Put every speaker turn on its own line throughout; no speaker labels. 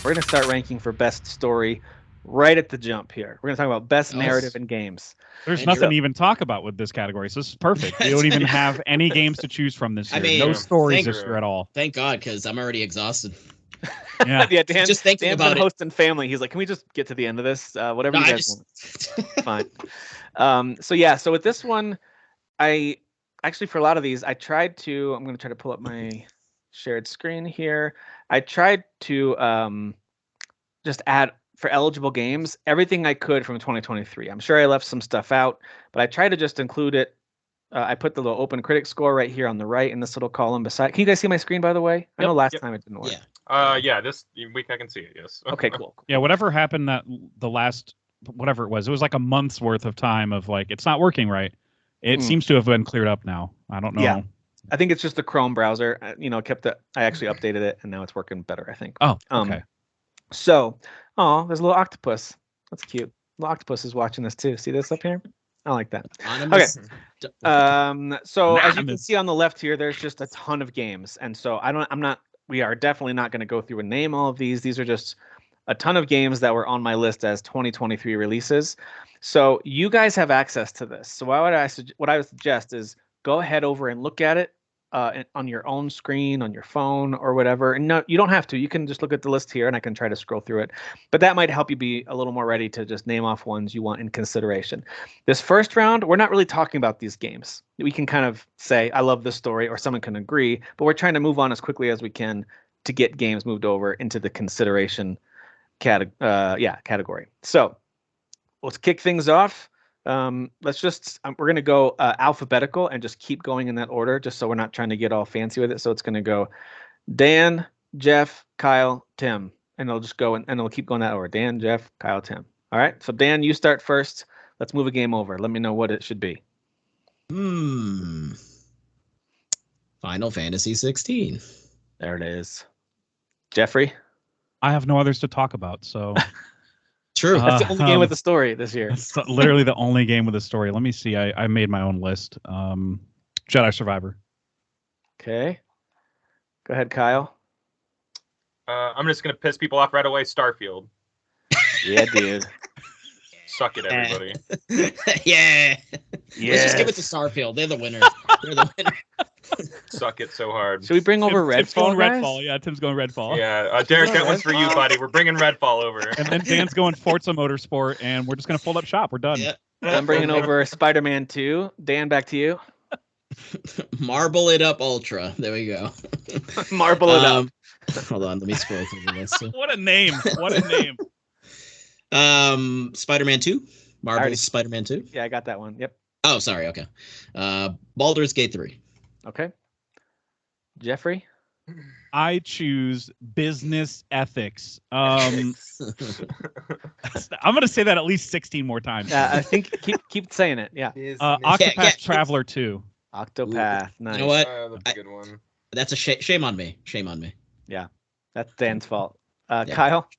We're going to start ranking for best story right at the jump here. We're going to talk about best narrative
Nice.
in games.
There's
Andrew.
nothing to even talk about with this category, so this is perfect. We don't even have any games to choose from this
I
year.
mean,
No stories
thank-
this year at all.
Thank God, because I'm already exhausted.
Yeah.
Yeah, Dan,
Just thinking
Dan's
about
been
it.
hosting family. He's like, can we just get to the end of this? Whatever
No,
you
I
guys
just
want. Fine. So with this one, I actually, for a lot of these, I'm going to try to pull up my shared screen here. I tried to just add for eligible games everything I could from 2023. I'm sure I left some stuff out, but I tried to just include it. I put the little open critic score right here on the right in this little column beside. Can you guys see my screen, by the way? I know last time it didn't work.
Yeah.
This week I can see it. Yes.
Okay, cool.
Yeah, whatever happened that the last whatever it was like a month's worth of time of like it's not working right. It seems to have been cleared up now. I don't know.
Yeah. I think it's just the Chrome browser. Kept it. I actually updated it, and now it's working better, I think.
Oh, okay.
So, there's a little octopus. That's cute. Little octopus is watching this too. See this up here? I like that.
Anonymous.
So as you can see on the left here, there's just a ton of games, and so we are definitely not going to go through and name all of these. These are just a ton of games that were on my list as 2023 releases. So you guys have access to this. So what I would suggest is go ahead over and look at it on your own screen, on your phone or whatever. And no, you don't have to. You can just look at the list here and I can try to scroll through it. But that might help you be a little more ready to just name off ones you want in consideration. This first round, we're not really talking about these games. We can kind of say, I love this story, or someone can agree, but we're trying to move on as quickly as we can to get games moved over into the consideration category. So let's kick things off. We're going to go alphabetical and just keep going in that order, just so we're not trying to get all fancy with it. So it's going to go Dan, Jeff, Kyle, Tim, and it'll just go and it'll keep going that order. Dan, Jeff, Kyle, Tim. All right. So Dan, you start first. Let's move a game over. Let me know what it should be.
Final Fantasy 16.
There it is. Jeffrey?
I have no others to talk about, so
True.
That's the only game with a story this year.
It's literally the only game with a story. Let me see. I made my own list. Jedi Survivor.
Okay. Go ahead, Kyle.
I'm just gonna piss people off right away. Starfield.
Yeah, dude.
Suck it, everybody.
Yeah. Let's just give it
Yes.
to Starfield. They're the winners. They're the winner.
Suck it so hard.
Should we bring over
Tim's going
Redfall, guys?
Redfall. Yeah, Tim's going Redfall.
Yeah, Derek, that one's for you, buddy. We're bringing Redfall over.
And then Dan's going Forza Motorsport, and we're just going to fold up shop. We're done.
Yeah.
I'm bringing over Spider-Man 2. Dan, back to you.
Marble It Up Ultra. There we go.
Marble it up.
Hold on, let me scroll through this.
What a name. What a name.
Spider-Man 2. Marvel's Spider-Man 2.
Yeah, I got that one. Yep.
Oh, sorry. Okay. Baldur's Gate 3.
Okay. Jeffrey?
I choose business ethics. I'm going to say that at least 16 more times.
I think keep saying it. Yeah.
Octopath
Yeah.
Traveler 2.
Octopath. Nice.
You know what?
That's a good one.
That's a shame on me. Shame on me.
Yeah. That's Dan's fault.
Yeah.
Kyle?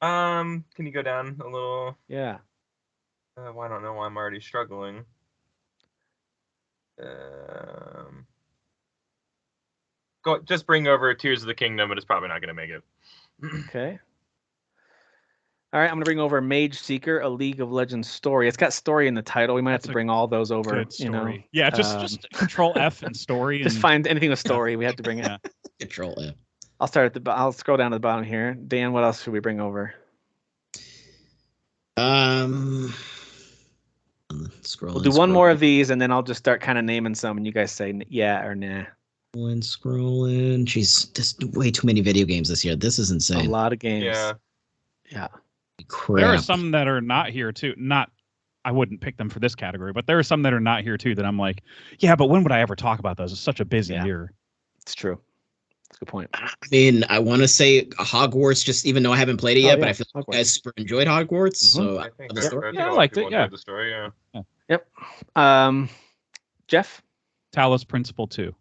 Can you go down a little?
Yeah.
I don't know why I'm already struggling. Just bring over Tears of the Kingdom, but it's probably not going to make it.
Okay. All right, I'm gonna bring over Mage Seeker, a League of Legends story. It's got story in the title. We might have to bring all those over.
Good
You know,
story. Yeah, just Control F and story.
just
and,
find anything with story. We have to bring it.
Yeah.
Control F.
I'll start at I'll scroll down to the bottom here. Dan, what else should we bring over?
Scroll.
We'll do one more of these, and then I'll just start kind of naming some, and you guys say yeah or nah.
Scrolling. Jeez, just way too many video games this year. This is
A
insane.
lot of games.
Yeah.
Yeah.
Crap.
There are some that are not here too. I wouldn't pick them for this category, but there are some that are not here too that I'm like, yeah, but when would I ever talk about those? It's such a busy year.
It's true. That's a good point.
I mean, I want to say Hogwarts, just even though I haven't played it yet, but I feel like you guys super enjoyed Hogwarts. So
I think
the story.
Yeah, I liked it, yeah.
The story, yeah.
Yep. Jeff?
Talos Principle 2.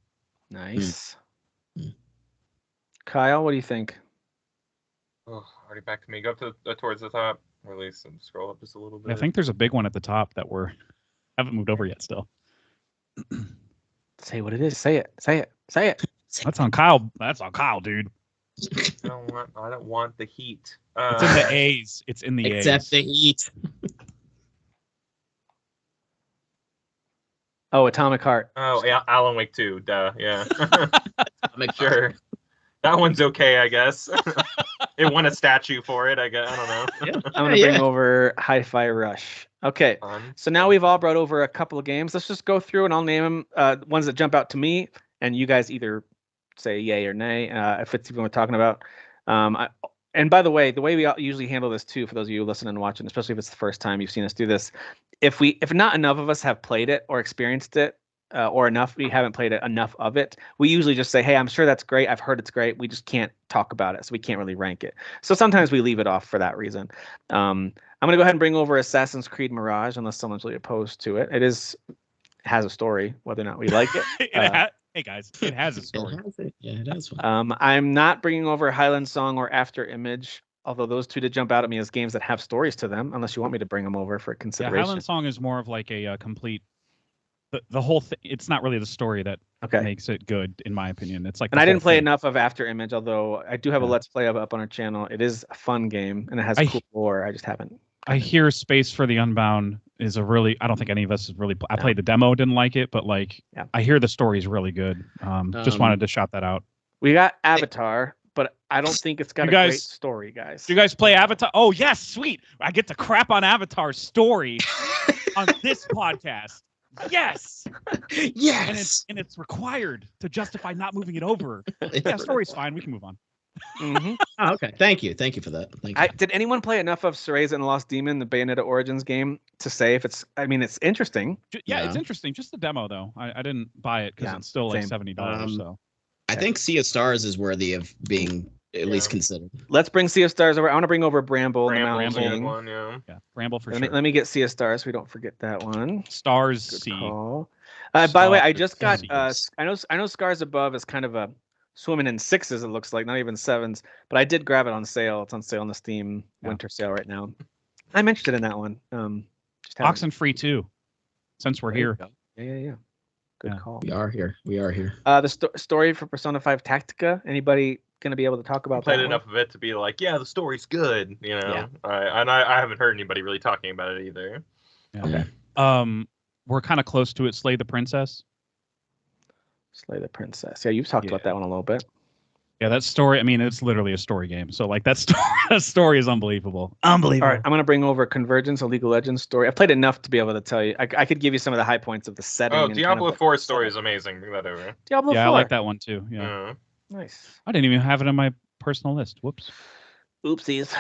Nice. Kyle, what do you think?
Oh, already back to me. Go up to towards the top, or at least scroll up just a little bit.
I think there's a big one at the top that haven't moved over yet still.
Say what it is. Say it. Say it. Say it.
That's on Kyle. That's on Kyle, dude.
I don't want the heat.
It's in the A's. It's in the
A's. Except the heat.
Oh, Atomic Heart.
Oh, yeah, Alan Wake 2. Duh. Yeah. Sure. That one's okay, I guess. It won a statue for it, I guess. I don't know.
Yeah. I'm going to bring over Hi-Fi Rush. Okay. So now we've all brought over a couple of games. Let's just go through and I'll name them. Ones that jump out to me, and you guys either say yay or nay if it's even what we're talking about. And by the way we usually handle this too, for those of you listening and watching, especially if it's the first time you've seen us do this, if not enough of us have played it or experienced it, or we haven't played it enough of it, we usually just say, hey, I'm sure that's great, I've heard it's great, we just can't talk about it, so we can't really rank it. So sometimes we leave it off for that reason. I'm gonna go ahead and bring over Assassin's Creed Mirage, unless someone's really opposed to it. It has a story, whether or not we like it.
Hey guys, it has a story.
Yeah, it has one.
I'm not bringing over Highland Song or After Image, although those two did jump out at me as games that have stories to them, unless you want me to bring them over for consideration.
Yeah, Highland Song is more of like a complete, the whole thing. It's not really the story that makes it good, in my opinion. It's like,
and I didn't play enough of After Image, although I do have a Let's Play up on our channel. It is a fun game, and it has cool lore. I just haven't.
I hear Space for the Unbound is a really, I don't think any of us has really, I played the demo, didn't like it, but like, I hear the story is really good. Just wanted to shout that out.
We got Avatar, but I don't think it's got a great story, guys.
Do you guys play Avatar? Oh, yes, sweet. I get to crap on Avatar's story on this podcast. Yes.
Yes.
And it's required to justify not moving it over. Yeah, story's fine. We can move on.
Mm-hmm.
Oh, okay. Thank you for that. Thank you.
Did anyone play enough of Cereza and the Lost Demon, the Bayonetta Origins game, to say if it's? I mean, it's interesting.
Yeah, it's interesting. Just the demo, though. I didn't buy it because it's still like $70. So
I think Sea of Stars is worthy of being at least considered.
Let's bring Sea of Stars over. I want to bring over Bramble.
Bramble,
Bramble for sure.
Let me get Sea of Stars so we don't forget that one.
Stars
Good
C.
Call. By the way, I just got. I know Scars Above is kind of a swimming in 6s, it looks like, not even 7s, but I did grab it on sale. It's on sale on the Steam winter sale right now. I'm interested in that one.
Oxenfree too, since we're here.
Yeah. Good call.
We are here.
The story for Persona 5 Tactica. Anybody gonna be able to talk about that?
Played enough of it to be like, yeah, the story's good. You know, and I haven't heard anybody really talking about it either.
Yeah. Okay. We're kind of close to it. Slay the Princess.
Slay the Princess. Yeah, you've talked about that one a little bit.
Yeah, that story. I mean, it's literally a story game. So like that story is unbelievable.
All right, I'm gonna bring over Convergence, a League of Legends story. I've played enough to be able to tell you. I could give you some of the high points of the setting.
Oh, Diablo 4 story is amazing. Bring that over.
Diablo 4.
I like that one too. Yeah.
Nice.
I didn't even have it on my personal list. Whoops.
Oopsies.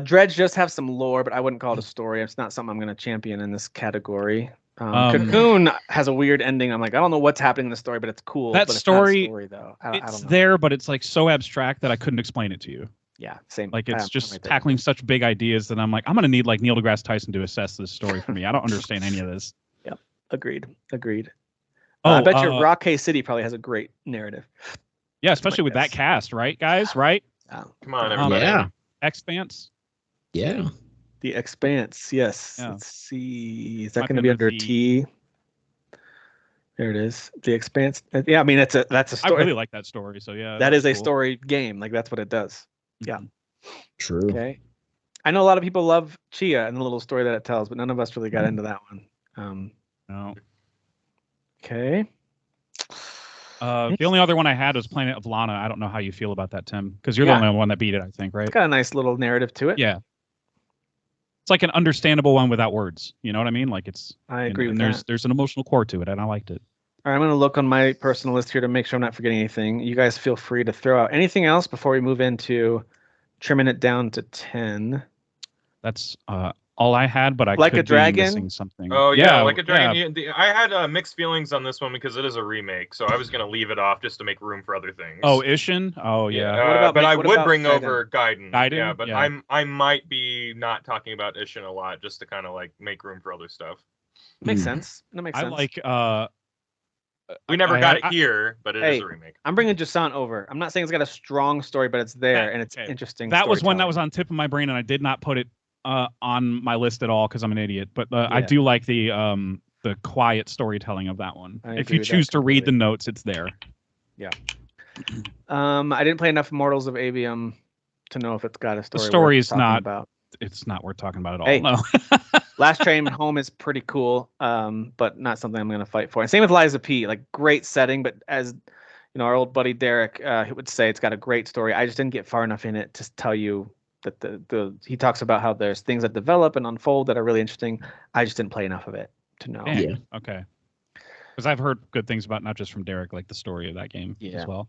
Dredge just have some lore, but I wouldn't call it a story. It's not something I'm gonna champion in this category. Cocoon has a weird ending. I'm like, I don't know what's happening in the story, but it's cool.
That
but
story,
it's not a story, though. I don't know.
There, but it's like so abstract that I couldn't explain it to you.
Yeah, same.
Like it's just tackling such big ideas that I'm like, I'm gonna need like Neil deGrasse Tyson to assess this story for me. I don't understand any of this.
Yep, agreed. I bet you Rock City probably has a great narrative.
Yeah, especially with that cast, right, guys? Right?
Come on, everybody.
Yeah.
Expanse.
Yeah.
The Expanse, yes.
Yeah.
Let's see. Is that going to be under T? There it is. The Expanse. Yeah, I mean that's a story.
I really like that story. So yeah.
That is a story game. Like that's what it does. Yeah.
True.
Okay. I know a lot of people love Chia and the little story that it tells, but none of us really got into that one.
No.
Okay.
The only other one I had was Planet of Lana. I don't know how you feel about that, Tim, because you're the only one that beat it, I think, right?
It's got a nice little narrative to it.
Yeah. It's like an understandable one without words. You know what I mean? Like it's.
I agree with
that. There's an emotional core to it, and I liked it.
All right, I'm going to look on my personal list here to make sure I'm not forgetting anything. You guys feel free to throw out anything else before we move into trimming it down to 10.
That's all I had, but I
Like
could
a Dragon?
be missing something.
Oh yeah, Like a Dragon. Yeah. I had mixed feelings on this one because it is a remake, so I was gonna leave it off just to make room for other things.
Oh, Ishin? Oh
yeah. But I would bring over Gaiden.
Gaiden?
Yeah, but I might be not talking about Ishin a lot just to kind of like make room for other stuff.
Makes sense. That makes sense.
I like.
We never got it here, but it is a remake.
I'm bringing Jusant over. I'm not saying it's got a strong story, but it's there and it's interesting.
That was one that was on tip of my brain, and I did not put it on my list at all because I'm an idiot. But I do like the quiet storytelling of that one. If you choose to read the notes, it's there.
Yeah. I didn't play enough Mortals of Aveum to know if it's got a story.
The story is not
about.
It's not worth talking about at all.
Hey,
no.
Last Train Home is pretty cool, but not something I'm going to fight for. And same with Lies of P. Like, great setting, but as you know, our old buddy Derek, he would say it's got a great story. I just didn't get far enough in it to tell you that he talks about how there's things that develop and unfold that are really interesting. I just didn't play enough of it to know.
Yeah. Okay. Because I've heard good things about, not just from Derek, like the story of that game as well.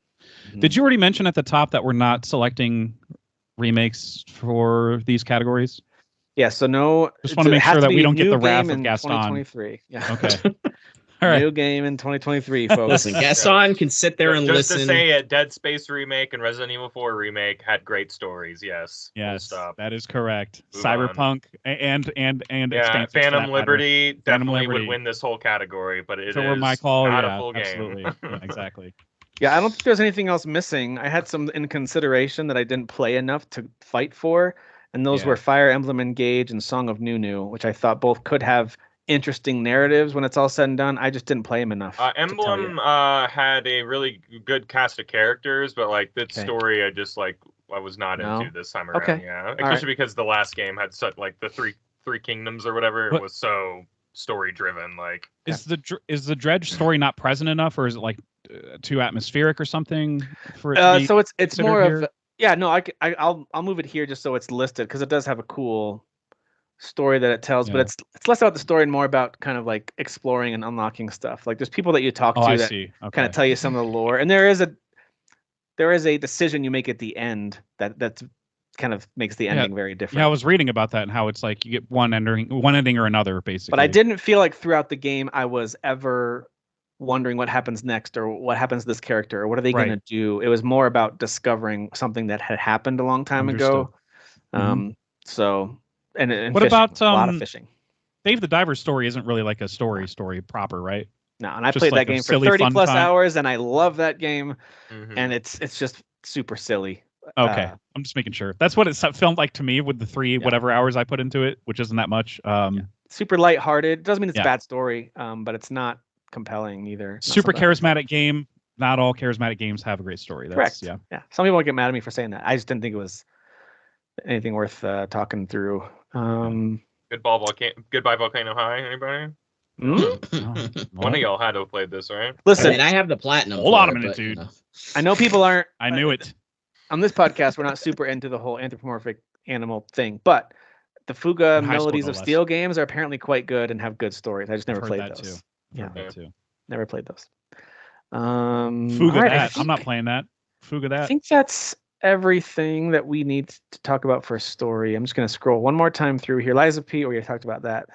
Mm-hmm. Did you already mention at the top that we're not selecting remakes for these categories?
Yeah, so no.
Just want to make sure that we don't get the wrath of Gaston.
2023. Yeah.
Okay. All right.
New game in 2023, folks.
Listen, Gaston can sit there and
just
listen.
Just to say it, Dead Space remake and Resident Evil 4 remake had great stories. Yes.
Yes, that is correct.
Move
Cyberpunk and
yeah, Phantom Liberty definitely would win this whole category, but it is
my call.
Not a full game.
Absolutely. Yeah, exactly.
Yeah, I don't think there's anything else missing. I had some in consideration that I didn't play enough to fight for, and those were Fire Emblem Engage and Song of Nunu, which I thought both could have interesting narratives when it's all said and done. I just didn't play them enough.
Emblem had a really good cast of characters, but like the story, I was not into this time around.
Okay.
Yeah, especially because the last game had such like the three kingdoms or whatever. It was so story driven. Like,
is the Dredge story not present enough, or is it like too atmospheric or something for it to be
so it's more
here?
of I'll move it here just so it's listed because it does have a cool story that it tells, but it's less about the story and more about kind of like exploring and unlocking stuff. Like, there's people that you talk to that kind of tell you some of the lore, and there is a decision you make at the end that kind of makes the ending very different.
Yeah, I was reading about that and how it's like you get one ending or another, basically.
But I didn't feel like throughout the game I was ever wondering what happens next or what happens to this character or what are they going to do. It was more about discovering something that had happened a long time ago. So. And
what
fishing,
about
a lot of fishing?
Dave the Diver's story isn't really like a story proper, right?
No, and I played that game for 30 plus hours, and I love that game, and it's just super silly.
Okay, I'm just making sure. That's what it felt like to me with the whatever hours I put into it, which isn't that much.
Super lighthearted. Doesn't mean it's a bad story, but it's not compelling either.
Super charismatic game. Not all charismatic games have a great story.
Correct. Yeah. Some people get mad at me for saying that. I just didn't think it was anything worth talking through.
Goodbye Volcano High. Anybody? One of y'all had to have played this, right?
Listen,
I have the platinum.
Hold on a minute, dude.
I know people aren't.
I knew it.
On this podcast, we're not super into the whole anthropomorphic animal thing, but the Fuga Melodies of Steel games are apparently quite good and have good stories. I just never played those. Never played those.
Fuga that. I'm not playing that. Fuga that.
I think that's everything that we need to talk about for a story. I'm just going to scroll one more time through here. Lies of P, we talked about that.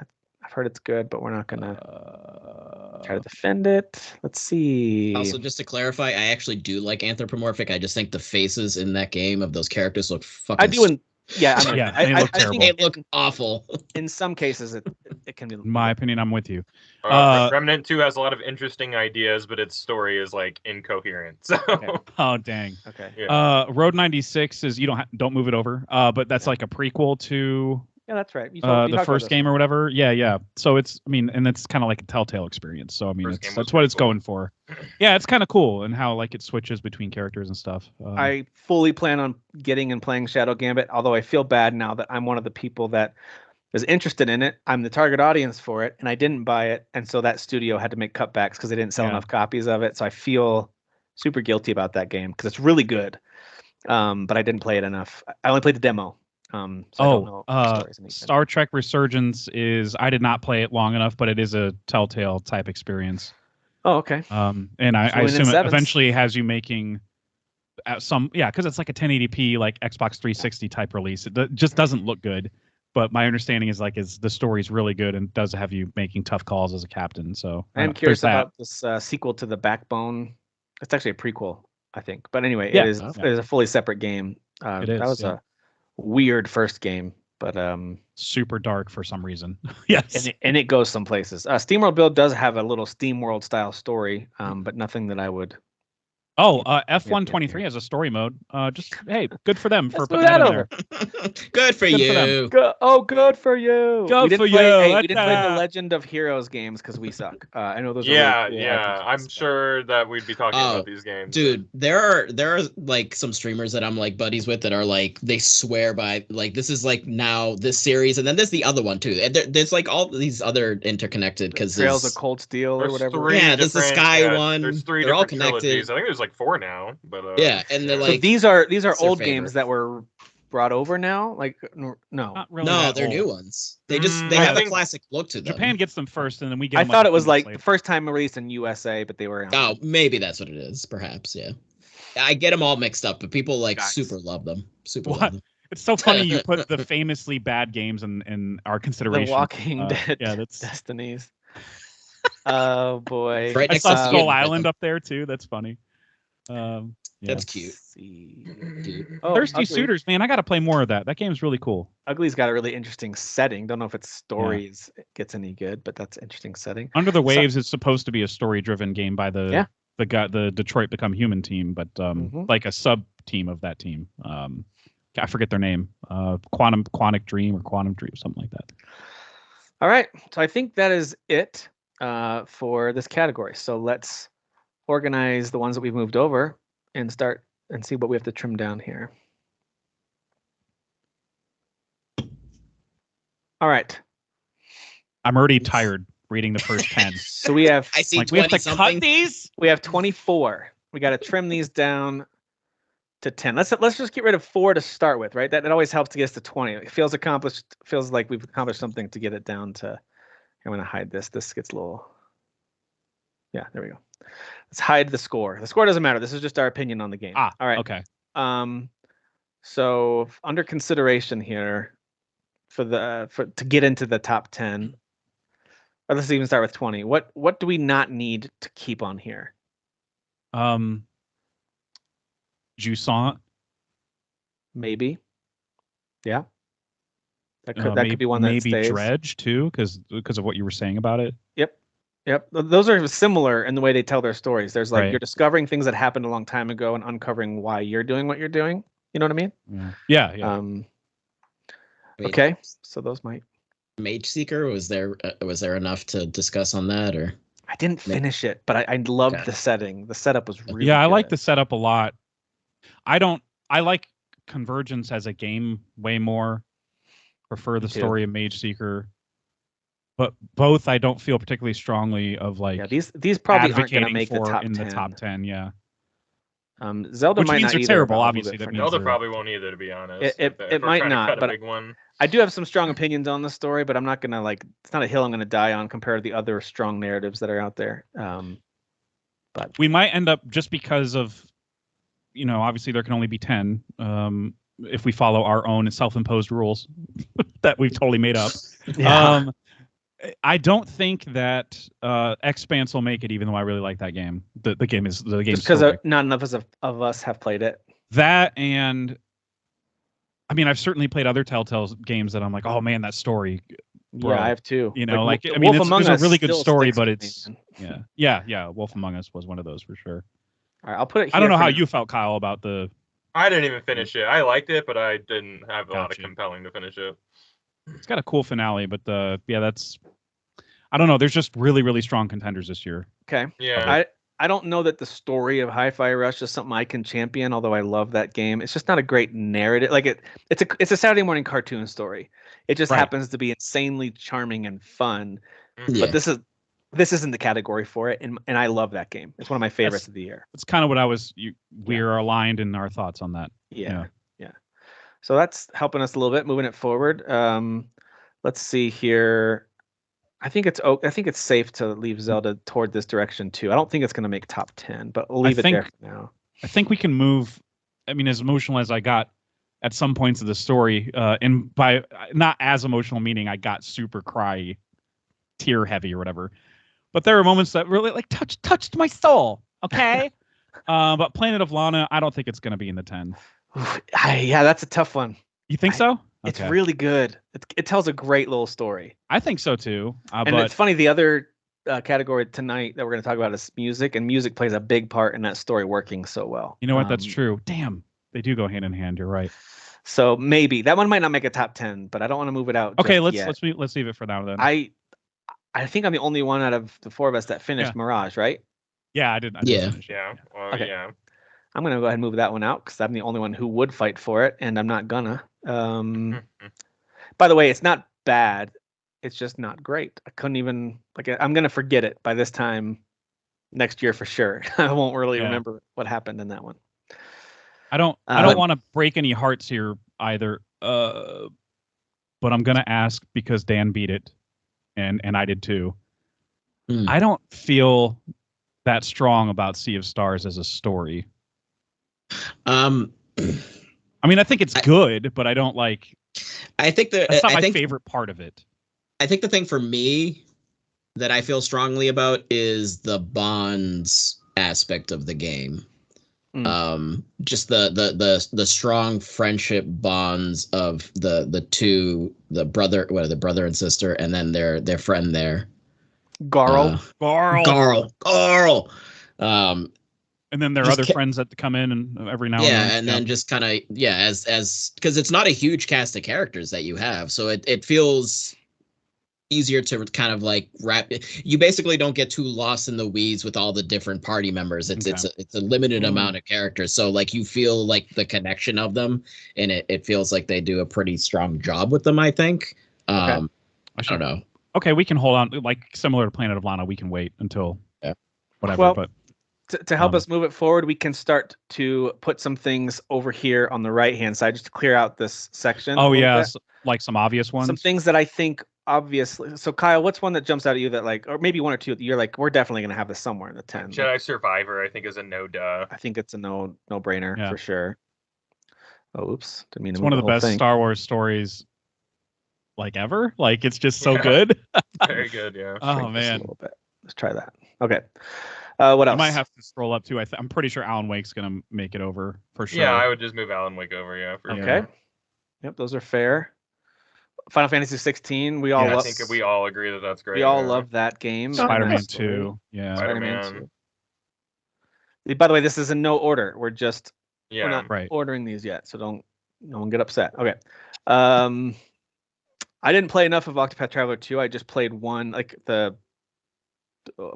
I've heard it's good, but we're not going to try to defend it. Let's see.
Also, just to clarify, I actually do like anthropomorphic. I just think the faces in that game of those characters look fucking...
I do.
They look terrible.
They look awful.
In some cases, it can be...
In my opinion, I'm with you.
Remnant 2 has a lot of interesting ideas, but its story is like incoherent. So.
Okay.
Oh, dang.
Okay.
Yeah. Road 96 is don't move it over. But that's like a prequel to...
Yeah, that's right.
The first game or whatever. Yeah. So it's, and it's kind of like a Telltale experience. So that's what it's going for. Yeah, it's kind of cool and how like it switches between characters and stuff.
I fully plan on getting and playing Shadow Gambit, although I feel bad now that I'm one of the people that is interested in it. I'm the target audience for it, and I didn't buy it, and so that studio had to make cutbacks because they didn't sell enough copies of it. So I feel super guilty about that game because it's really good, but I didn't play it enough. I only played the demo.
Star Trek Resurgence I did not play it long enough, but it is a Telltale type experience.
Oh, okay.
And I assume it eventually has you making because it's like a 1080p like Xbox 360 type release. It just doesn't look good, but my understanding is the story's really good and does have you making tough calls as a captain. So
I'm curious about this sequel to the Backbone. It's actually a prequel, I think. But anyway, it is a fully separate game.
It is.
That was a weird first game, but
super dark for some reason. Yes,
and it goes some places. SteamWorld Build does have a little SteamWorld style story, but nothing that I would
Oh, F123 has a story mode. Just hey, good for them for putting that in there.
Good for you.
Good for you.
Good for you.
Hey, we didn't play the Legend of Heroes games because we suck. I know those.
Yeah,
are really cool
yeah. I'm sure that we'd be talking about these games.
Dude, there are like some streamers that I'm like buddies with that are like they swear by like this is like now this series, and then there's the other one too. And there's like all these other interconnected because
Trails of Cold Steel or whatever.
Yeah, there's the Sky one.
There's 3
they're all
connected.
Trilogies.
I think there's like 4 now. But
yeah, and they're like
so these are old games that were brought over now. Like no,
not really.
No, they're new ones. They have a classic look to them.
Japan gets them first, and then we get.
I thought it was like the first time released in USA, but they were.
Oh, maybe that's what it is. Perhaps, yeah. I get them all mixed up, but people like super love them. Love them.
It's so funny you put the famously bad games in our consideration.
The Walking Dead,
that's
Destinies. Oh boy!
Right
I saw Skull Island up there too. That's funny.
That's cute.
Dude. Thirsty Suitors, man, I got to play more of that. That game's really cool.
Ugly's got a really interesting setting. Don't know if its stories gets any good, but that's an interesting setting.
Under the Waves is supposed to be a story-driven game by the Detroit Become Human team, but like a sub team of that team. I forget their name. Quantic Dream or Quantum Dream, something like that.
All right, so I think that is it for this category. So let's organize the ones that we've moved over and start and see what we have to trim down here. All right.
I'm already tired reading the first 10.
So we have
I see
like, we have to cut these.
We have 24. We got to trim these down to 10. Let's just get rid of 4 to start with, right? That always helps to get us to 20. It feels accomplished. Feels like we've accomplished something to get it down to. I'm going to hide this. This gets a little. Yeah, there we go. Let's hide the score. The score doesn't matter. This is just our opinion on the game.
All
right.
Okay.
So under consideration here to get into the top 10, or let's even start with 20. What do we not need to keep on here?
Jusant.
Maybe. Yeah. That could be one that
maybe
stays.
Dredge too, because of what you were saying about it.
Yep. Those are similar in the way they tell their stories. There's like
Right.
you're discovering things that happened a long time ago and uncovering why you're doing what you're doing. You know what I mean?
Yeah.
Okay. So those might.
Mage Seeker, was there enough to discuss on that, or?
I didn't finish it, but I loved the setting. The setup was really
I
good.
like the setup a lot. I like Convergence as a game way more. Prefer the story of Mage Seeker. But both I don't feel particularly strongly of like
these probably aren't going to make the top 10.
The top 10, yeah.
Zelda
Which
might
means
not
they're
either,
terrible, obviously.
Zelda probably won't either, to be honest.
It might not, but
big one.
I do have some strong opinions on the story, but I'm not going to it's not a hill I'm going to die on compared to the other strong narratives that are out there. But
we might end up, just because of, obviously there can only be 10 if we follow our own self-imposed rules that we've totally made up.
Yeah.
I don't think that Expanse will make it, even though I really like that game. The game is
because not enough of us have played it.
That, and I mean, I've certainly played other Telltale games that I'm like, oh man, that story. Bro.
Yeah, I have too.
It's a really good story, but it's yeah. Wolf Among Us was one of those for sure.
All right, I'll put it.
I don't know how you felt, Kyle, about the.
I didn't even finish it. I liked it, but I didn't have a lot of compelling to finish it.
It's got a cool finale, but that's. I don't know. There's just really, really strong contenders this year.
Okay.
Yeah.
I don't know that the story of Hi-Fi Rush is something I can champion, although I love that game. It's just not a great narrative. Like it's a Saturday morning cartoon story. It just happens to be insanely charming and fun.
Yeah.
But this isn't the category for it, and I love that game. It's one of my favorites of the year.
It's kind of what I was. We are aligned in our thoughts on that.
Yeah. So that's helping us a little bit, moving it forward. Let's see here. I think it's safe to leave Zelda toward this direction too. I don't think it's going to make top 10, but we'll leave it there for now.
I think we can move. I mean, as emotional as I got at some points of the story, and by not as emotional meaning I got super cry, tear heavy or whatever. But there are moments that really like touched my soul. Okay. But Planet of Lana, I don't think it's going to be in the 10.
Yeah, that's a tough one.
You think so?
It's really good. It tells a great little story.
I think so too.
And it's funny, the other category tonight that we're going to talk about is music, and music plays a big part in that story working so well.
You know what? That's true. Damn, they do go hand in hand. You're right.
So maybe that one might not make a top 10, but I don't want to move it out.
Okay, let's leave it for now then.
I think I'm the only one out of the four of us that finished Mirage, right?
Yeah, I didn't finish.
Yeah. Well, okay. Yeah.
I'm gonna go ahead and move that one out because I'm the only one who would fight for it, and I'm not gonna. By the way, it's not bad. It's just not great. I couldn't even I'm gonna forget it by this time next year for sure. I won't really remember what happened in that one.
I don't want to break any hearts here either. But I'm gonna ask because Dan beat it, and I did too. I don't feel that strong about Sea of Stars as a story. I mean, I think it's good, but I don't like.
I think
that's not my favorite part of it.
I think the thing for me that I feel strongly about is the bonds aspect of the game. Just the strong friendship bonds of the brother and sister, and then their friend there.
Garl.
And then there are other friends that come in and every now and then.
And then just kind of as because it's not a huge cast of characters that you have, so it feels easier to kind of like wrap it. You basically don't get too lost in the weeds with all the different party members. It's a limited amount of characters, so like you feel like the connection of them, and it feels like they do a pretty strong job with them, I think. I don't know.
Okay, we can hold on, like similar to Planet of Lana, we can wait until whatever.
Well,
but
to help us move it forward, we can start to put some things over here on the right-hand side just to clear out this section.
Oh, yeah, like some obvious ones.
Some things that I think obviously. So, Kyle, what's one that jumps out at you that like, or maybe one or two, you're like, we're definitely going to have this somewhere in the 10.
Jedi Survivor, I think, is a no-duh.
I think it's a no-brainer for sure. Oh, oops. Didn't mean to
It's one of the best Star Wars stories like ever. Like, it's just so good.
Very good, yeah.
Oh, man.
A little bit. Let's try that. Okay. What else?
I might have to scroll up too. I'm pretty sure Alan Wake's gonna make it over for sure.
Yeah, I would just move Alan Wake over. Yeah, for
sure.
Okay.
Yep, those are fair. Final Fantasy 16. We all.
I think we all agree that that's great.
We all love that game.
Spider-Man 2. Yeah.
Spider-Man
2. By the way, this is in no order. We're just we're not
right.
ordering these yet, so no one get upset. Okay. I didn't play enough of Octopath Traveler 2. I just played one, like the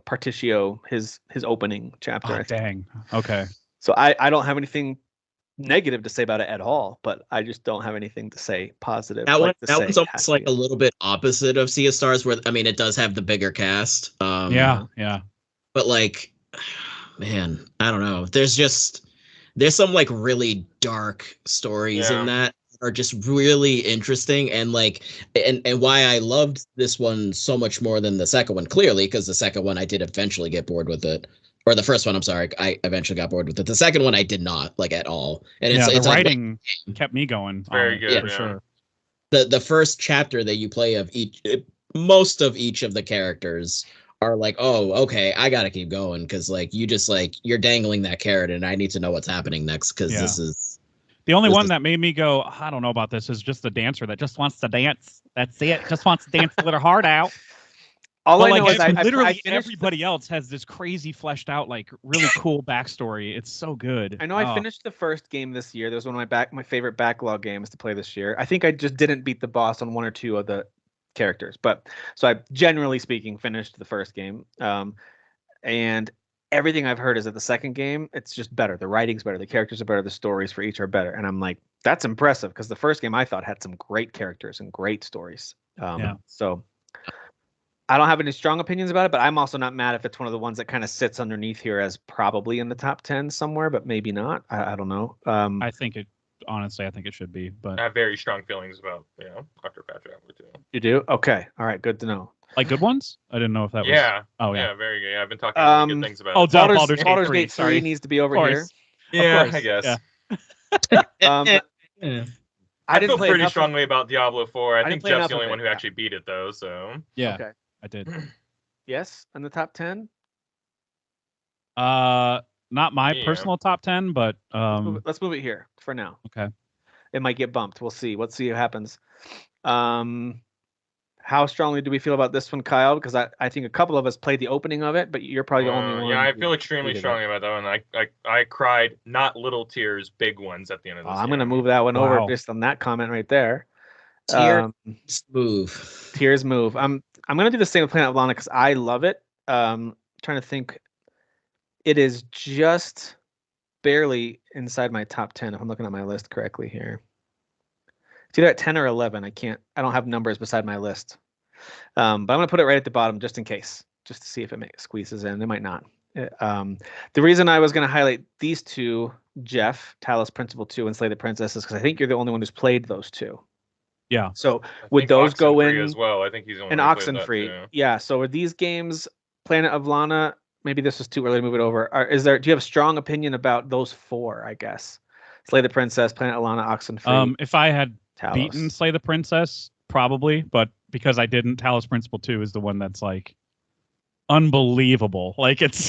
Partitio, his opening chapter.
Oh, dang. Okay.
So I don't have anything negative to say about it at all, but I just don't have anything to say positive.
That one's almost like a little bit opposite of Sea of Stars, where I mean it does have the bigger cast.
Yeah.
But like, man, I don't know. There's some like really dark stories in that are just really interesting, and like and why I loved this one so much more than the second one, clearly because the second one I did eventually get bored with it, or the first one, I'm sorry, I eventually got bored with it. The second one I did not like at all, and it's
writing kept me going.
Very good,
for sure.
The first chapter that you play of most of each of the characters are like, oh, okay, I gotta keep going because like you're dangling that carrot, and I need to know what's happening next because this is.
The only one that made me go, I don't know about this, is just the dancer that just wants to dance. That's it. Just wants to dance to let her heart out.
All I know is
literally everybody else has this crazy fleshed out, like really cool backstory. It's so good.
I know I finished the first game this year. That was one of my favorite backlog games to play this year. I think I just didn't beat the boss on one or two of the characters, but so I generally speaking finished the first game. And everything I've heard is that the second game, it's just better. The writing's better. The characters are better. The stories for each are better. And I'm like, that's impressive because the first game I thought had some great characters and great stories. So I don't have any strong opinions about it, but I'm also not mad if it's one of the ones that kind of sits underneath here as probably in the top 10 somewhere, but maybe not. I don't know.
I think it should be, but
I have very strong feelings about, Octopath Traveler 2.
You do? Okay. All right. Good to know.
Like good ones? I didn't know if that was.
Yeah.
Oh, yeah.
Yeah, very good. Yeah, I've been talking really good things about it.
Baldur's Gate 3 needs to be over here.
Yeah, I guess.
Yeah.
I feel pretty strongly about Diablo 4. I think Jeff's the only one who
yeah.
actually beat it, though. So
Yeah.
Okay.
I did.
Yes, in the top 10.
Not my personal top 10, but
let's move it here for now.
Okay.
It might get bumped. We'll see. Let's see what happens. How strongly do we feel about this one, Kyle? Because I think a couple of us played the opening of it, but you're probably the only one.
Yeah, I feel extremely strongly about that one. I cried, not little tears, big ones at the end of this game.
I'm going to move that one over based on that comment right there.
Tears move.
Tears move. I'm going to do the same with Planet of Lana because I love it. Trying to think. It is just barely inside my top 10 if I'm looking at my list correctly here. It's either at 10 or 11. I don't have numbers beside my list. But I'm going to put it right at the bottom just in case, just to see if it squeezes in. It might not. The reason I was going to highlight these two, Jeff, Talos Principle 2 and Slay the Princess, is because I think you're the only one who's played those two.
Yeah.
So would those go in
as well? I think he's the only
one who played Oxenfree. That too. Yeah. So are these games, Planet of Lana, maybe this was too early to move it over. Do you have a strong opinion about those four, I guess? Slay the Princess, Planet of Lana, Oxenfree.
If I had
Talos.
beaten Slay the Princess, probably, but because I didn't, Talos Principle 2 is the one that's like unbelievable. Like it's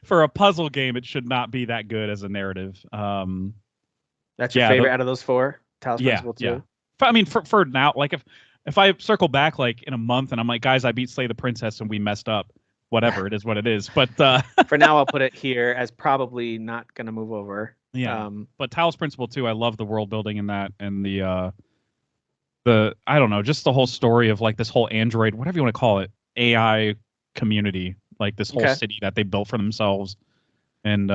for a puzzle game, it should not be that good as a narrative.
That's your favorite out of those four? Talos Principle 2? Yeah.
I mean, for now, like if I circle back like in a month and I'm like, guys, I beat Slay the Princess and we messed up, whatever, it is what it is. But
for now, I'll put it here as probably not going to move over.
Yeah. But Talos Principle 2, I love the world building in that, and the I don't know, just the whole story of like this whole Android, whatever you want to call it, AI community, like this whole city that they built for themselves. And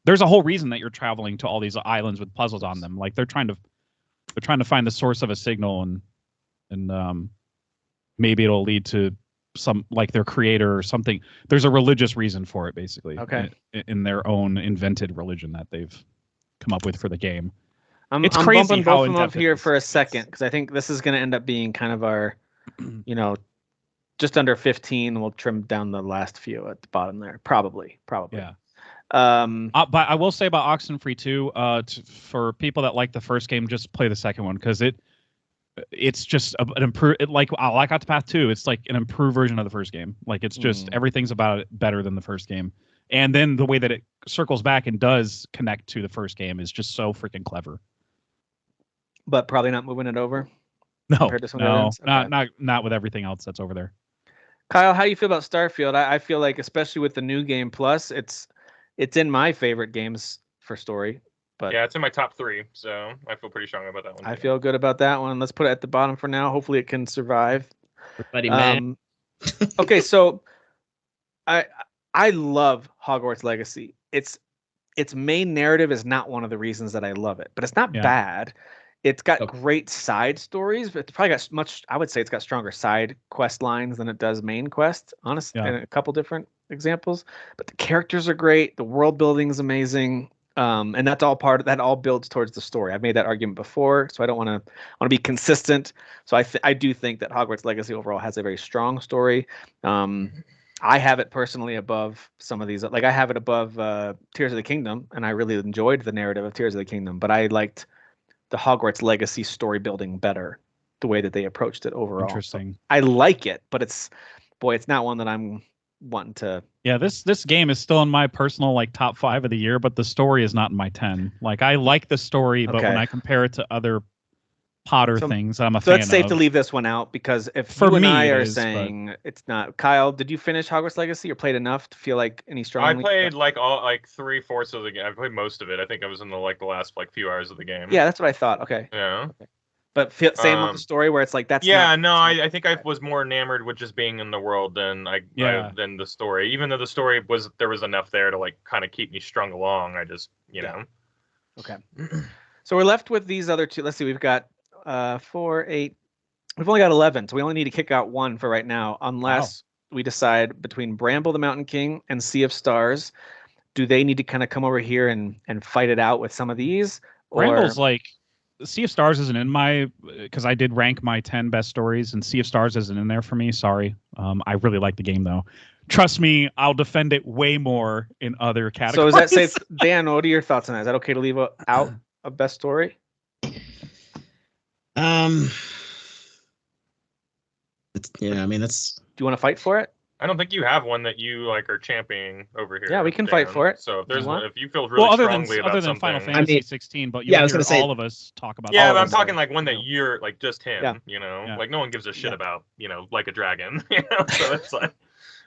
there's a whole reason that you're traveling to all these islands with puzzles on them. Like they're trying to find the source of a signal, and maybe it'll lead to some, like their creator or something. There's a religious reason for it, basically. In their own invented religion that they've come up with for the game. It's crazy
bumping both of them up here for a second because I think this is going to end up being kind of our, just under 15. We'll trim down the last few at the bottom there. Probably. Yeah.
But I will say about Oxenfree 2, for people that like the first game, just play the second one because it's just an improved, like Octopath 2. It's like an improved version of the first game. Like it's just everything's about it better than the first game. And then the way that it circles back and does connect to the first game is just so freaking clever.
But probably not moving it over.
No, not with everything else that's over there.
Kyle, how do you feel about Starfield? I feel like, especially with the new game plus, it's in my favorite games for story. But
yeah, it's in my top 3, so I feel pretty strong about that one.
I feel good about that one. Let's put it at the bottom for now. Hopefully, it can survive.
Everybody, man.
Okay, so I love Hogwarts Legacy. Its main narrative is not one of the reasons that I love it, but it's not bad. It's got great side stories, but it's probably got I would say it's got stronger side quest lines than it does main quest, honestly, in a couple different examples. But the characters are great. The world building is amazing. And that's all that all builds towards the story. I've made that argument before, so I don't want to be consistent. So I do think that Hogwarts Legacy overall has a very strong story. I have it personally above some of these. Like I have it above Tears of the Kingdom, and I really enjoyed the narrative of Tears of the Kingdom, but I liked the Hogwarts Legacy story building better, the way that they approached it overall.
Interesting.
So I like it, but it's not one that I'm wanting to.
Yeah, this game is still in my personal like top 5 of the year, but the story is not in my 10. Like I like the story, but when I compare it to other Potter things, I'm a fan of. So
it's safe to leave this one out because if you and I are saying it's not. Kyle, did you finish Hogwarts Legacy or played enough to feel like any strong?
I played like 3/4 of the game. I played most of it. I think I was in the last few hours of the game.
Yeah, that's what I thought. Okay.
Yeah.
Okay. But same with the story where it's like that's.
Yeah, I think I was more enamored with just being in the world than than the story. Even though the story there was enough there to like kind of keep me strung along. I just know.
Okay. So we're left with these other two. Let's see. We've got 4, 8. We've only got 11, so we only need to kick out one for right now, unless we decide between Bramble the Mountain King and Sea of Stars. Do they need to kind of come over here and fight it out with some of these?
Bramble's like. Sea of Stars isn't in my, because I did rank my 10 best stories, and Sea of Stars isn't in there for me. Sorry. I really like the game, though. Trust me, I'll defend it way more in other categories.
So is that safe? Dan, what are your thoughts on that? Is that okay to leave out a best story?
Yeah, I mean, that's...
Do you want to fight for it?
I don't think you have one that you like are championing over here.
Yeah, we can fight for it.
So if there's if you feel really strongly about something,
Final Fantasy 16, but I was going to say all of us talk about.
Yeah, but I'm talking like one that you're like just him. You know, like no one gives a shit about Like a Dragon. You know, so it's like.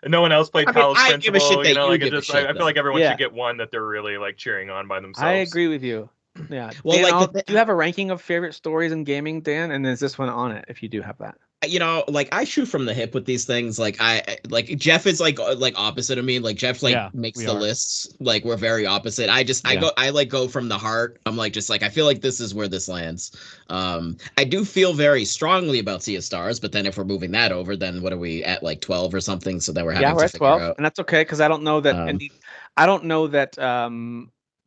No one else played Talos Principle.
Give a shit that
like it just, I feel like everyone should get one that they're really like cheering on by themselves.
I agree with you. Yeah. Well, Dan, do you have a ranking of favorite stories in gaming, Dan? And is this one on it? If you do have that,
like I shoot from the hip with these things. Like Jeff is like opposite of me. Like Jeff makes the lists. Like we're very opposite. I go from the heart. I'm like I feel like this is where this lands. I do feel very strongly about Sea of Stars, but then if we're moving that over, then what are we at, like 12 or something? So then we're having
we're at 12, and that's okay because I don't know that. I don't know that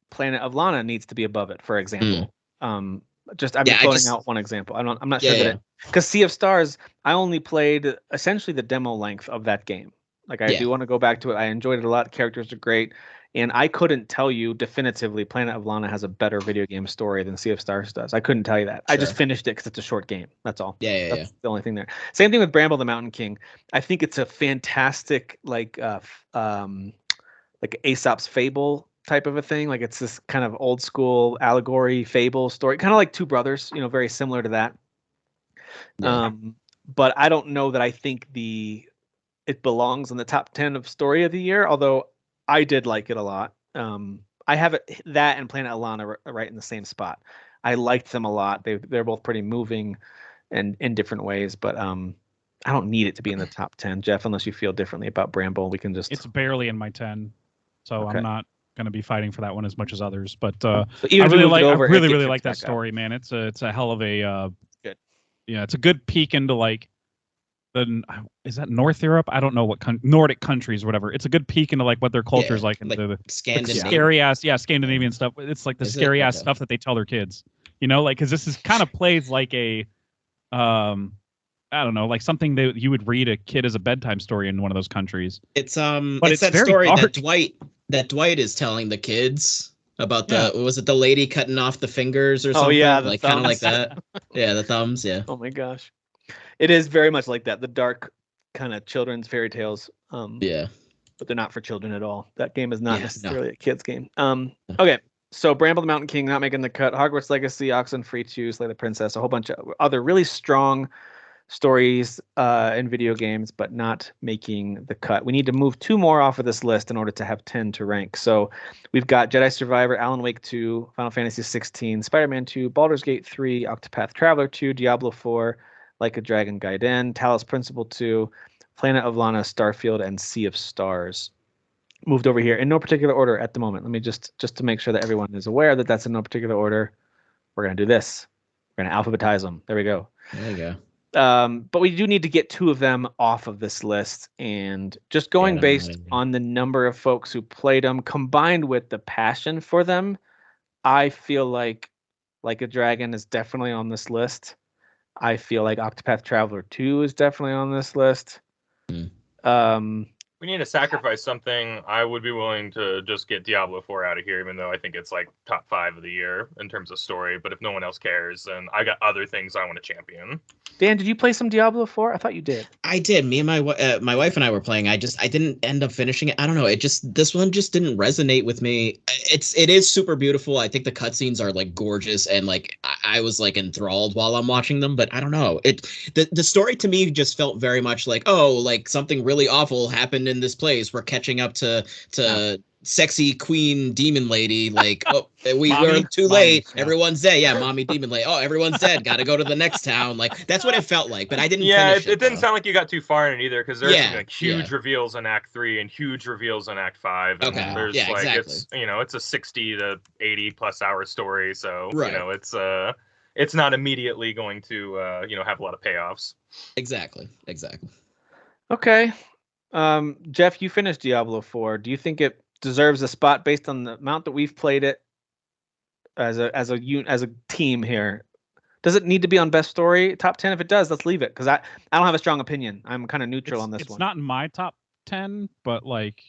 Planet of Lana needs to be above it, for example. I'm throwing out one example. I'm not sure that because Sea of Stars, I only played essentially the demo length of that game. Like I do want to go back to it. I enjoyed it a lot. Characters are great, and I couldn't tell you definitively Planet of Lana has a better video game story than Sea of Stars does. I couldn't tell you that. Sure. I just finished it because it's a short game. That's all. That's the only thing there. Same thing with Bramble the Mountain King. I think it's a fantastic like Aesop's Fable type of a thing. Like it's this kind of old school allegory fable story, kind of like Two Brothers, very similar to that. But I don't know that I think it belongs in the top 10 of story of the year, although I did like it a lot. I have that and Planet of Lana right in the same spot. I liked them a lot. They're both pretty moving and in different ways, but I don't need it to be in the top 10, Jeff, unless you feel differently about Bramble. We can just
It's barely in my 10. So okay. I'm not going to be fighting for that one as much as others, but I really like that story, man. It's a hell of a
good.
Yeah, it's a good peek into like is that North Europe? I don't know what Nordic countries, whatever. It's a good peek into like what their culture is like into the
Scandinavian
Scandinavian stuff. It's like the scary ass stuff that they tell their kids, like because this is kind of plays like a I don't know, like something that you would read a kid as a bedtime story in one of those countries.
It's it's that story dark. that Dwight is telling the kids about was it the lady cutting off the fingers or something?
Oh yeah,
like kind of like that. Yeah, the thumbs. Yeah.
Oh my gosh, it is very much like that. The dark kind of children's fairy tales. But they're not for children at all. That game is not necessarily a kid's game. Okay. So Bramble the Mountain King not making the cut. Hogwarts Legacy, Oxenfree 2, Slay the Princess, a whole bunch of other really strong stories in video games, but not making the cut. We need to move 2 more off of this list in order to have 10 to rank. So we've got Jedi Survivor, Alan Wake 2, Final Fantasy 16, Spider-Man 2, Baldur's Gate 3, Octopath Traveler 2, Diablo 4, Like a Dragon Gaiden, Talos Principle 2, Planet of Lana, Starfield, and Sea of Stars. Moved over here in no particular order at the moment. Let me just to make sure that everyone is aware that that's in no particular order. We're going to do this. We're going to alphabetize them. There we go.
There you go.
But we do need to get 2 of them off of this list, and just going based on the number of folks who played them combined with the passion for them, I feel like a Dragon is definitely on this list. I feel like Octopath Traveler 2 is definitely on this list.
We need to sacrifice something. I would be willing to just get Diablo 4 out of here, even though I think it's like top 5 of the year in terms of story. But if no one else cares, then I got other things I want to champion.
Dan, did you play some Diablo 4? I thought you did.
I did. Me and my wife and I were playing. I didn't end up finishing it. I don't know. This one just didn't resonate with me. It is super beautiful. I think the cutscenes are like gorgeous, and like I was like enthralled while I'm watching them. But I don't know. The story to me just felt very much like, oh, like something really awful happened in this place. We're catching up to sexy queen demon lady. Like, oh, we're too late. Everyone's dead. Yeah, mommy demon lady. Oh, everyone's dead. Got to go to the next town. Like, that's what it felt like. But I didn't.
Yeah, it didn't sound like you got too far in it either, because there's like huge reveals in Act 3 and huge reveals in Act 5. And there's it's it's a 60 to 80 plus hour story, so it's not immediately going to have a lot of payoffs.
Exactly.
Okay. Jeff, you finished Diablo 4. Do you think it deserves a spot based on the amount that we've played it as a team here? Does it need to be on best story top 10? If it does, let's leave it, because I don't have a strong opinion. I'm kind of neutral on this one.
It's not in my top 10, but like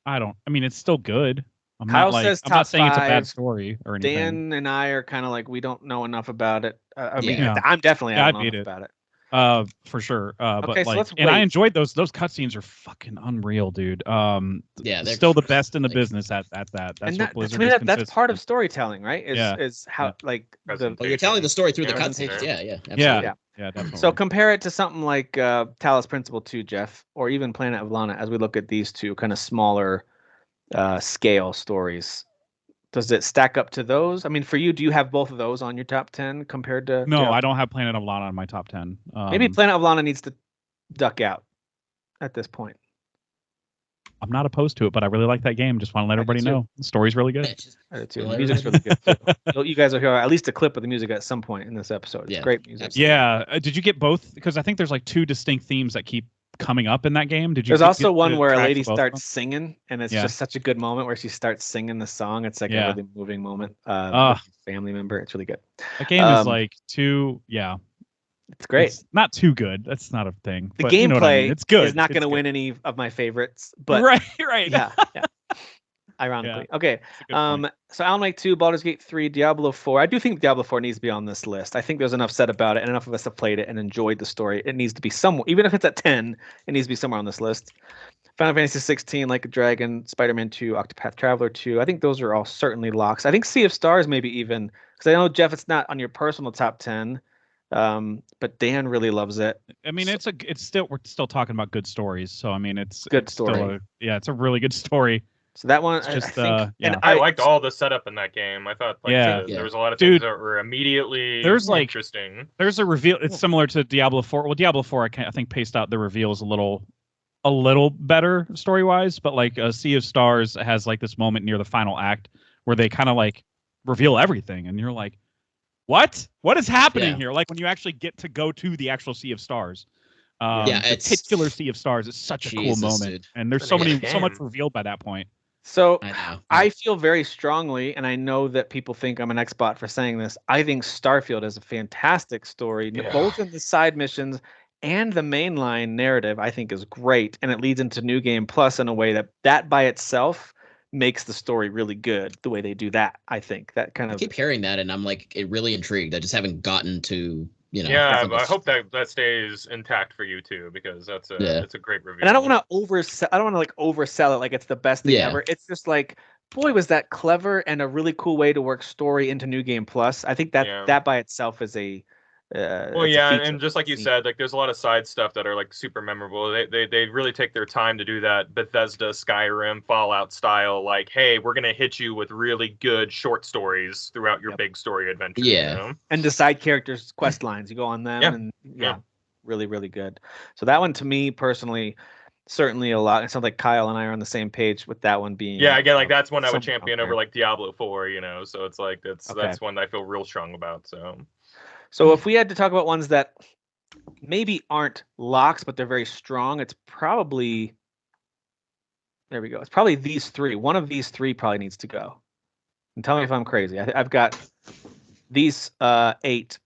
it's still good.
Kyle says
I'm not saying it's a bad story or anything.
Dan and I are kind of like, we don't know enough about it. I'm definitely I don't know enough about it.
For sure. But
okay,
like, and I enjoyed those cutscenes are fucking unreal, dude.
Yeah, they're
still the best in the business at that. That's
and
what Blizzard
that's part of storytelling, right? Is how like
you're telling the story through the cutscenes. Yeah, absolutely.
Yeah, definitely.
So compare it to something like Talos Principle 2, Jeff, or even Planet of Lana, as we look at these two kind of smaller scale stories. Does it stack up to those? I mean, for you, do you have both of those on your top 10 compared to?
No, I don't have Planet of Lana on my top 10.
Maybe Planet of Lana needs to duck out at this point.
I'm not opposed to it, but I really like that game. Just want to let everybody know the story's really good.
I do too. The music's really good too. You guys will hear at least a clip of the music at some point in this episode. It's great music.
Yeah. Did you get both? Because I think there's like two distinct themes that keep coming up in that game.
There's also one where a lady starts singing, and it's just such a good moment where she starts singing the song. It's like a really moving moment. Family member. It's really good.
The game is like too.
It's great.
It's not too good. That's not a thing.
The gameplay,
you know what I mean. It's good.
Is not going to win any of my favorites, but
right.
Yeah. Ironically, okay. So Alan Wake 2, Baldur's Gate 3, Diablo 4. I do think Diablo 4 needs to be on this list. I think there's enough said about it, and enough of us have played it and enjoyed the story. It needs to be somewhere, even if it's at 10. It needs to be somewhere on this list. Final Fantasy 16, Like a Dragon, Spider-Man 2, Octopath Traveler 2. I think those are all certainly locks. I think Sea of Stars maybe even, because I know, Jeff, it's not on your personal top 10. But Dan really loves it.
I mean, we're still talking about good stories. So I mean, it's
good story.
It's a really good story.
So that one,
and I liked all the setup in that game. I thought there was a lot of things that were immediately interesting.
There's a reveal. It's similar to Diablo 4. Well, Diablo 4, I think paced out the reveals a little better story wise, but like Sea of Stars has like this moment near the final act where they kind of like reveal everything, and you're like, what is happening here? Like when you actually get to go to the actual Sea of Stars, the titular Sea of Stars is such a cool moment, dude. And there's so much revealed by that point.
So I feel very strongly, and I know that people think I'm an Xbot for saying this. I think Starfield is a fantastic story, both in the side missions and the mainline narrative. I think is great, and it leads into New Game Plus in a way that by itself makes the story really good. The way they do that, I think that kind of.
I keep hearing that, and I'm like really intrigued. I just haven't gotten to.
Yeah, I hope that stays intact for you too, because it's a great review.
And I don't want to oversell it like it's the best thing ever. It's just like, boy, was that clever and a really cool way to work story into New Game Plus. I think that by itself is a
and just like you said, like there's a lot of side stuff that are like super memorable. They really take their time to do that Bethesda, Skyrim, Fallout style. Like, hey, we're gonna hit you with really good short stories throughout your big story adventure.
Yeah,
you know?
And the side characters' quest lines, you go on them, and really, really good. So that one, to me personally, certainly a lot. It sounds like Kyle and I are on the same page with that one being.
Yeah, again, like that's one I would champion over like Diablo 4. So it's like that's one that I feel real strong about.
So if we had to talk about ones that maybe aren't locks, but they're very strong, it's probably, there we go. It's probably these three. One of these three probably needs to go. And tell me if I'm crazy. I've got these 8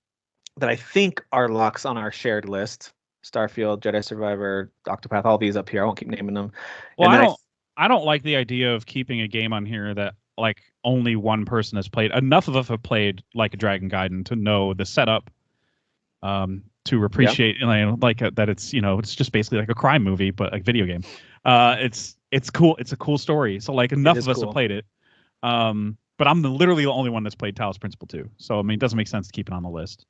that I think are locks on our shared list. Starfield, Jedi Survivor, Octopath, all these up here. I won't keep naming them.
Well, I don't like the idea of keeping a game on here that like only one person has played. Enough of us have played Like a Dragon Gaiden to know the setup, to appreciate that it's it's just basically like a crime movie but like video game. It's cool. It's a cool story. So like enough of us have played it. But I'm literally the only one that's played Talos Principle 2. So I mean, it doesn't make sense to keep it on the list.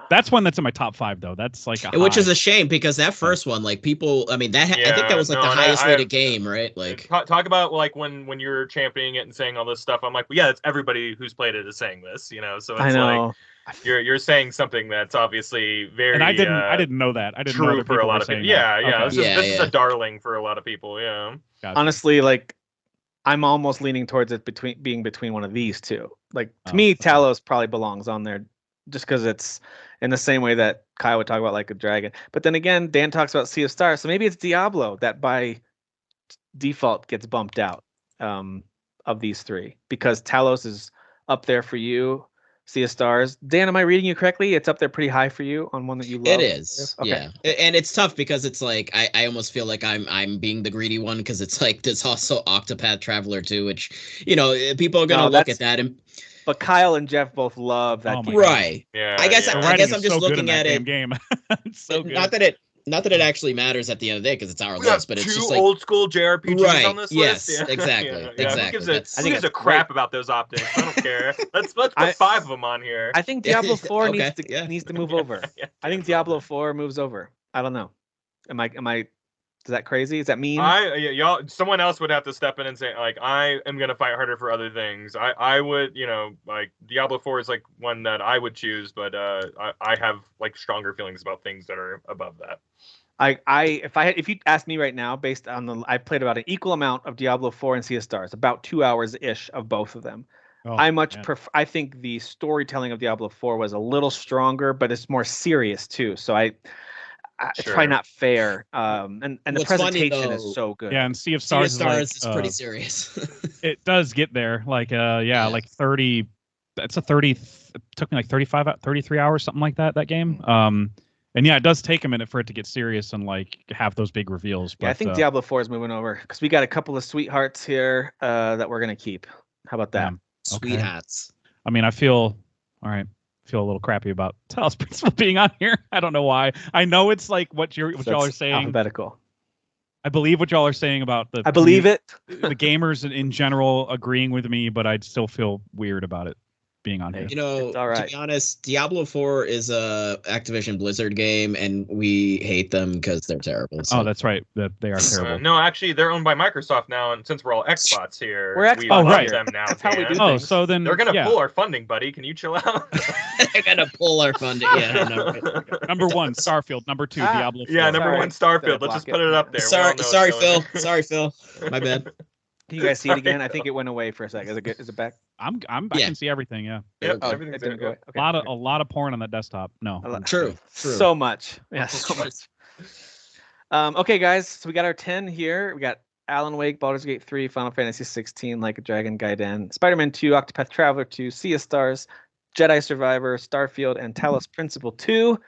That's one that's in my top 5 though. That's like
which is a shame because that first one, like people, I mean I think that was like the highest rated game, right? Like
talk about like when you're championing it and saying all this stuff. I'm like, well, it's everybody who's played it is saying this, So it's like you're saying something that's obviously very.
And I didn't know that. I didn't know
for a lot of people. This is a darling for a lot of people.
Gotcha.
Honestly, like I'm almost leaning towards it being between one of these two. Like to me, Talos probably belongs on there. Just because it's in the same way that Kyle would talk about Like a Dragon. But then again, Dan talks about Sea of Stars. So maybe it's Diablo that by default gets bumped out of these three. Because Talos is up there for you. Sea of Stars. Dan, am I reading you correctly? It's up there pretty high for you on one that you love?
It is. Okay. Yeah. And it's tough because it's like, I almost feel like I'm being the greedy one because it's like, there's also Octopath Traveler 2, which, people are going to look at that and...
But Kyle and Jeff both love that game.
Right.
Yeah.
I guess I'm just looking at it.
Game. It's so good.
Not that it actually matters at the end of the day because it's our list, but it's just like
old school JRPGs on this list.
Yes, exactly. Exactly.
Who gives a crap about those optics? I don't care. Let's put 5 of them on here.
I think Diablo 4 needs to move over. I think Diablo 4 moves over. I don't know. Am I? Is that crazy? Is that mean?
Y'all. Someone else would have to step in and say, like, I am gonna fight harder for other things. I would, like Diablo 4 is like one that I would choose, but I have like stronger feelings about things that are above that.
If you ask me right now, based on I played about an equal amount of Diablo 4 and Sea of Stars, about 2 hours ish of both of them. I think the storytelling of Diablo 4 was a little stronger, but it's more serious too. So it's probably not fair. And the presentation is so good.
Yeah, and Sea of Stars
is pretty serious.
It does get there. Like like 30. That's a 30. It took me like 33 hours, something like that game. And yeah, it does take a minute for it to get serious and like have those big reveals. But,
I think Diablo 4 is moving over because we got a couple of sweethearts here that we're gonna keep. How about that?
Sweethearts.
I mean, I feel all right. Feel a little crappy about Talos Principle being on here. I don't know why. I know it's like what y'all are saying.
Alphabetical.
I believe what y'all are saying about
I believe it.
The gamers in general agreeing with me, but I'd still feel weird about it being on here.
To be honest, Diablo 4 is a Activision Blizzard game, and we hate them because they're terrible.
So. Oh, that's right. That they are terrible.
No, actually, they're owned by Microsoft now, and since we're all Xbots here,
we're Xbots.
Them now.
That's how we do
things. So then
they're gonna pull our funding, buddy. Can you chill out?
They're gonna pull our funding. Yeah.
Number 1, Starfield. Number 2, Diablo 4.
Yeah, number 1, Starfield. Let's just put it up there.
Sorry, Phil. Sorry, Phil. My bad.
Can you guys see it again? I think it went away for a second. Is it back?
I can see everything. Yeah.
Yep. Everything's
didn't go away. Okay.
A lot of porn on that desktop. No.
True.
So much. Yeah. So much. Okay, guys. So we got our 10 here. We got Alan Wake, Baldur's Gate 3, Final Fantasy 16, Like a Dragon Gaiden, Spider-Man 2, Octopath Traveler 2, Sea of Stars, Jedi Survivor, Starfield, and Talos Principle 2.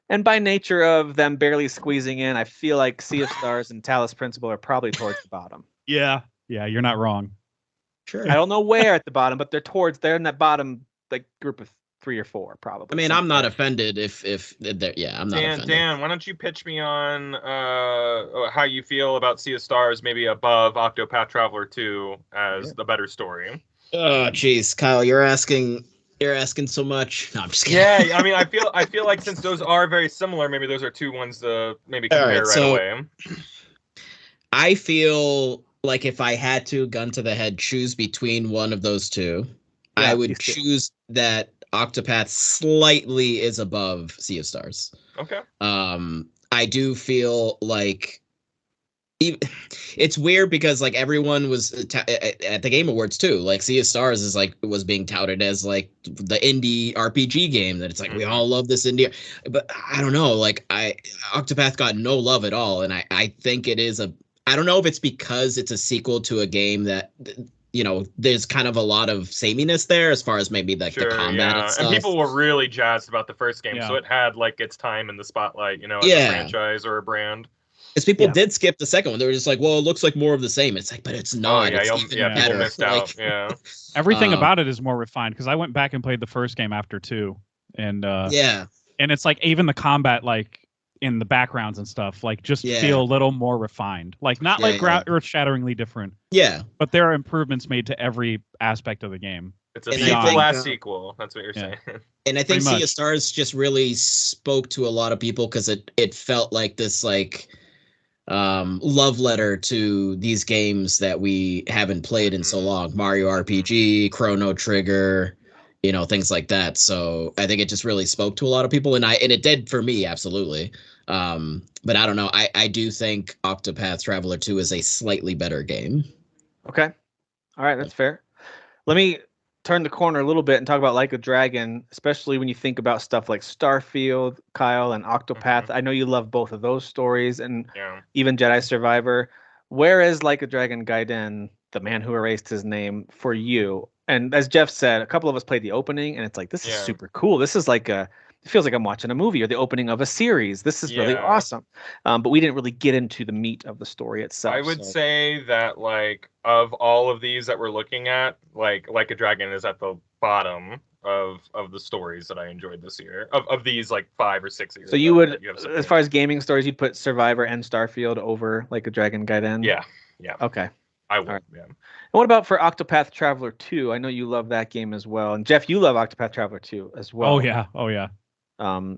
And by nature of them barely squeezing in, I feel like Sea of Stars and Talos Principle are probably towards the bottom.
Yeah, you're not wrong.
Sure.
I don't know where at the bottom, but they're in that bottom like group of 3 or 4 probably.
I mean, I'm not offended if they're, I'm not offended.
Dan, why don't you pitch me on how you feel about Sea of Stars maybe above Octopath Traveler 2 as the better story?
Oh, jeez, Kyle, you're asking so much. No, I'm just kidding.
Yeah, I mean, I feel like since those are very similar, maybe those are 2 ones to maybe compare away.
I feel like if I had to, gun to the head, choose between one of those 2, I would choose that Octopath slightly is above Sea of Stars.
Okay.
I do feel like it's weird because like everyone was at the Game Awards too. Like Sea of Stars was being touted as like the indie RPG game that it's like we all love this indie, but I don't know. Like Octopath got no love at all, and I think it is I don't know if it's because it's a sequel to a game that, there's kind of a lot of sameness there as far as maybe like the combat and stuff.
And people were really jazzed about the first game, so it had like its time in the spotlight, as a franchise or a brand.
Because people did skip the second one. They were just like, well, it looks like more of the same. It's like, but it's not.
People missed out. Yeah.
Everything about it is more refined because I went back and played the first game after 2. And and it's like even the combat, like in the backgrounds and stuff, like just feel a little more refined, like not earth-shatteringly different, but there are improvements made to every aspect of the game.
It's a sequel sequel. That's what you're saying.
And I think Sea of Stars just really spoke to a lot of people because it felt like this like love letter to these games that we haven't played in so long. Mario RPG, Chrono Trigger, things like that. So I think it just really spoke to a lot of people, and it did for me, absolutely. But I don't know. I do think Octopath Traveler 2 is a slightly better game.
Okay. All right, that's fair. Let me turn the corner a little bit and talk about Like a Dragon, especially when you think about stuff like Starfield, Kyle, and Octopath. I know you love both of those stories, and even Jedi Survivor. Where is Like a Dragon Gaiden, the man who erased his name, for you? And as Jeff said, a couple of us played the opening, and it's like, this is super cool. This is like it feels like I'm watching a movie or the opening of a series. This is really awesome. But we didn't really get into the meat of the story itself.
I would say that, like, of all of these that we're looking at, like a Dragon is at the bottom of the stories that I enjoyed this year. Of these, like, 5 or 6 years.
So you would, as far as gaming stories, you'd put Survivor and Starfield over Like a Dragon Gaiden?
Yeah.
Okay.
I would, yeah.
And what about for Octopath Traveler 2? I know you love that game as well. And Jeff, you love Octopath Traveler 2 as well.
Oh, yeah.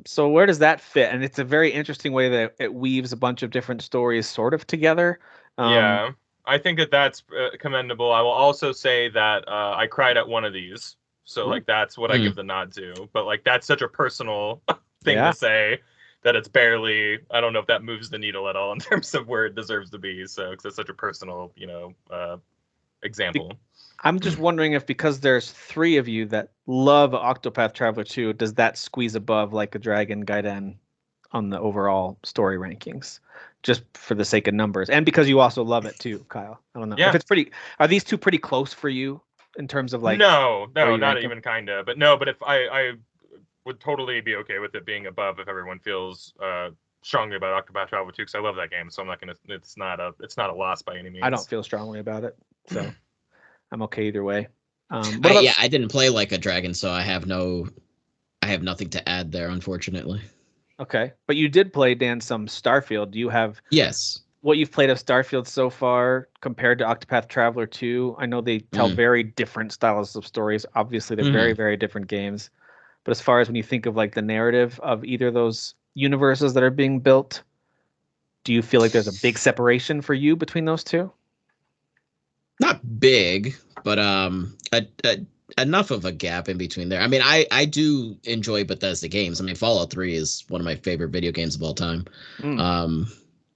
So where does that fit? And it's a very interesting way that it weaves a bunch of different stories sort of together.
Yeah, I think that's commendable. I will also say that I cried at one of these. So, like, that's what I give the nod to. But, like, that's such a personal thing to say that it's barely, I don't know if that moves the needle at all in terms of where it deserves to be. So, because it's such a personal, example.
I'm just wondering if, because there's 3 of you that love Octopath Traveler 2, does that squeeze above Like a Dragon Gaiden on the overall story rankings, just for the sake of numbers, and because you also love it too, Kyle? I don't know.
Yeah.
If it's pretty, are these 2 pretty close for you in terms of, like?
No, not even kind of. But no, but if I would totally be okay with it being above if everyone feels strongly about Octopath Traveler 2, because I love that game. So I'm not gonna. It's not a loss by any means.
I don't feel strongly about it, so I'm okay either way.
I didn't play Like a Dragon, so I have nothing to add there, unfortunately.
Okay, but you did play, Dan, some Starfield. Do you have what you've played of Starfield so far compared to Octopath Traveler 2? I know they tell very different styles of stories. Obviously, they're very, very different games. But as far as when you think of, like, the narrative of either of those universes that are being built, do you feel like there's a big separation for you between those 2?
Not big, but enough of a gap in between there. I mean, I do enjoy Bethesda games. I mean, Fallout 3 is one of my favorite video games of all time.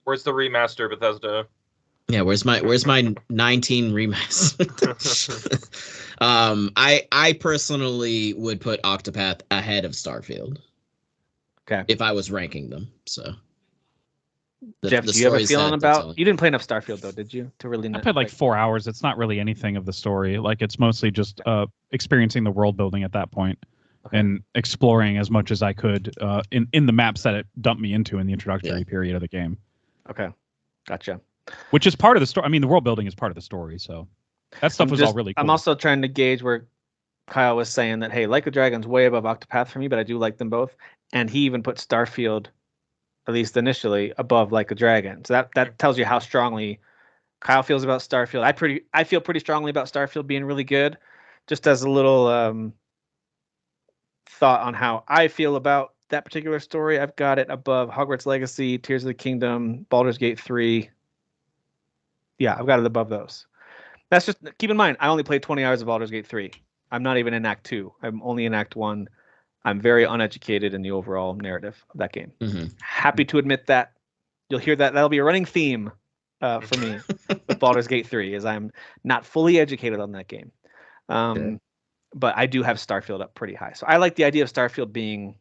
Where's the remaster, Bethesda?
Yeah, where's my 19 remaster? I personally would put Octopath ahead of Starfield.
Okay.
If I was ranking them, so.
Jeff, do you have a feeling about? You didn't play enough Starfield, though, did you? To really?
I played like 4 hours. It's not really anything of the story. Like, it's mostly just experiencing the world building at that point, and exploring as much as I could in the maps that it dumped me into in the introductory period of the game.
Okay, gotcha.
Which is part of the story. I mean, the world building is part of the story, so that stuff was all really cool.
I'm also trying to gauge where Kyle was saying that, hey, Like a Dragon's way above Octopath for me, but I do like them both, and he even put Starfield, at least initially, above Like a Dragon. So that tells you how strongly Kyle feels about Starfield. I feel pretty strongly about Starfield being really good. Just as a little thought on how I feel about that particular story, I've got it above Hogwarts Legacy, Tears of the Kingdom, Baldur's Gate 3. Yeah, I've got it above those. That's just, keep in mind, I only played 20 hours of Baldur's Gate 3. I'm not even in Act 2. I'm only in Act 1. I'm very uneducated in the overall narrative of that game. Happy to admit that. You'll hear that. That'll be a running theme for me with Baldur's Gate 3, is I'm not fully educated on that game. But I do have Starfield up pretty high. So I like the idea of Starfield being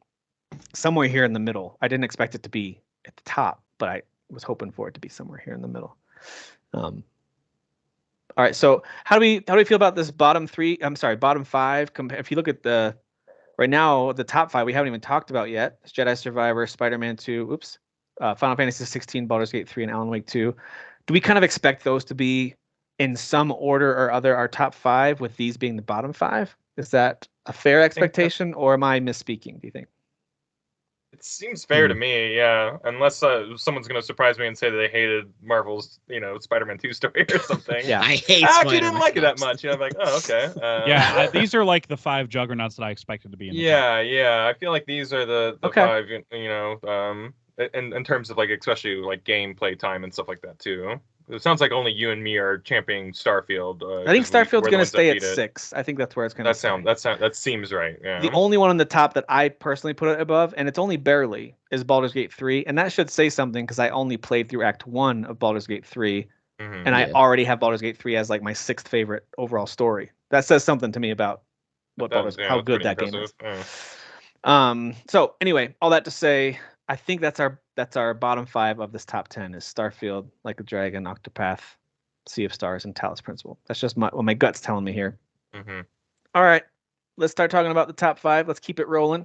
somewhere here in the middle. I didn't expect it to be at the top, but I was hoping for it to be somewhere here in the middle. All right. So how do we feel about this bottom 5? If you look at right now, the top 5 we haven't even talked about yet. It's Jedi Survivor, Spider-Man 2, Final Fantasy 16, Baldur's Gate 3, and Alan Wake 2. Do we kind of expect those to be in some order or other our top 5, with these being the bottom 5? Is that a fair expectation, or am I misspeaking, do you think?
It seems fair to me, yeah. Unless someone's going to surprise me and say that they hated Marvel's, Spider-Man 2 story or something.
Yeah, I hate.
I actually didn't like it that much. I'm like, oh, okay.
Yeah, these are like the 5 juggernauts that I expected to be in.
Yeah. I feel like these are the 5. In terms of, like, especially like gameplay time and stuff like that too. It sounds like only you and me are championing Starfield.
I think Starfield's going to stay at 6. I think that's where it's going to stay.
That seems right. Yeah.
The only one on the top that I personally put it above, and it's only barely, is Baldur's Gate 3, and that should say something because I only played through Act 1 of Baldur's Gate 3, and I already have Baldur's Gate 3 as like my 6th favorite overall story. That says something to me about how good that game is. Yeah. So anyway, all that to say, I think that's our bottom 5 of this top 10 is Starfield, Like a Dragon, Octopath, Sea of Stars, and Talos Principle. That's just what my gut's telling me here. All right, let's start talking about the top 5. Let's keep it rolling.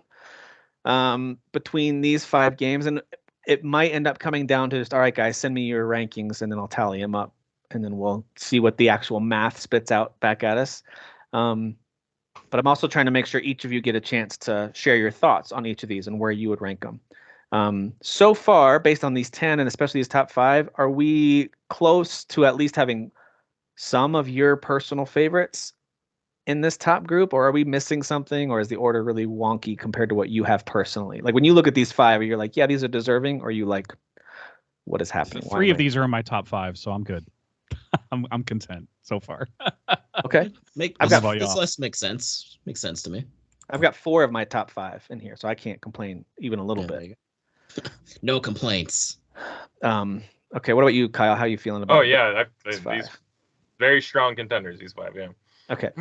between these 5 games, and it might end up coming down to just, all right, guys, send me your rankings, and then I'll tally them up, and then we'll see what the actual math spits out back at us. But I'm also trying to make sure each of you get a chance to share your thoughts on each of these and where you would rank them. So far, based on these 10 and especially these top 5, are we close to at least having some of your personal favorites in this top group, or are we missing something, or is the order really wonky compared to what you have personally? Like when you look at these 5, you're like, yeah, these are deserving, or are you like, what is happening?
3 of these are in my top 5, so I'm good. I'm content so far.
Okay.
This makes sense. Makes sense to me.
I've got 4 of my top 5 in here, so I can't complain even a little bit.
No complaints.
Okay, what about you, Kyle? How are you feeling about
these very strong contenders, these 5, yeah.
Okay.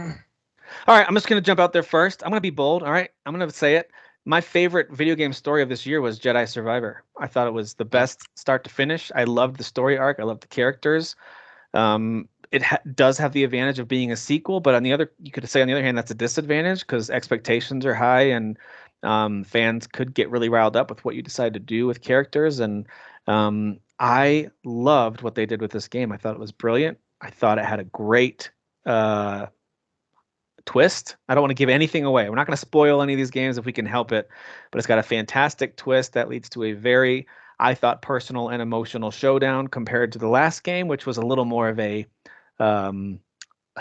All right, I'm just going to jump out there first. I'm going to be bold, all right? I'm going to say it. My favorite video game story of this year was Jedi Survivor. I thought it was the best start to finish. I loved the story arc. I loved the characters. It does have the advantage of being a sequel, but you could say on the other hand, that's a disadvantage because expectations are high and fans could get really riled up with what you decide to do with characters. And I loved what they did with this game. I thought it was brilliant. I thought it had a great twist. I don't want to give anything away. We're not going to spoil any of these games if we can help it, but it's got a fantastic twist that leads to a very, I thought, personal and emotional showdown compared to the last game, which was a little more of a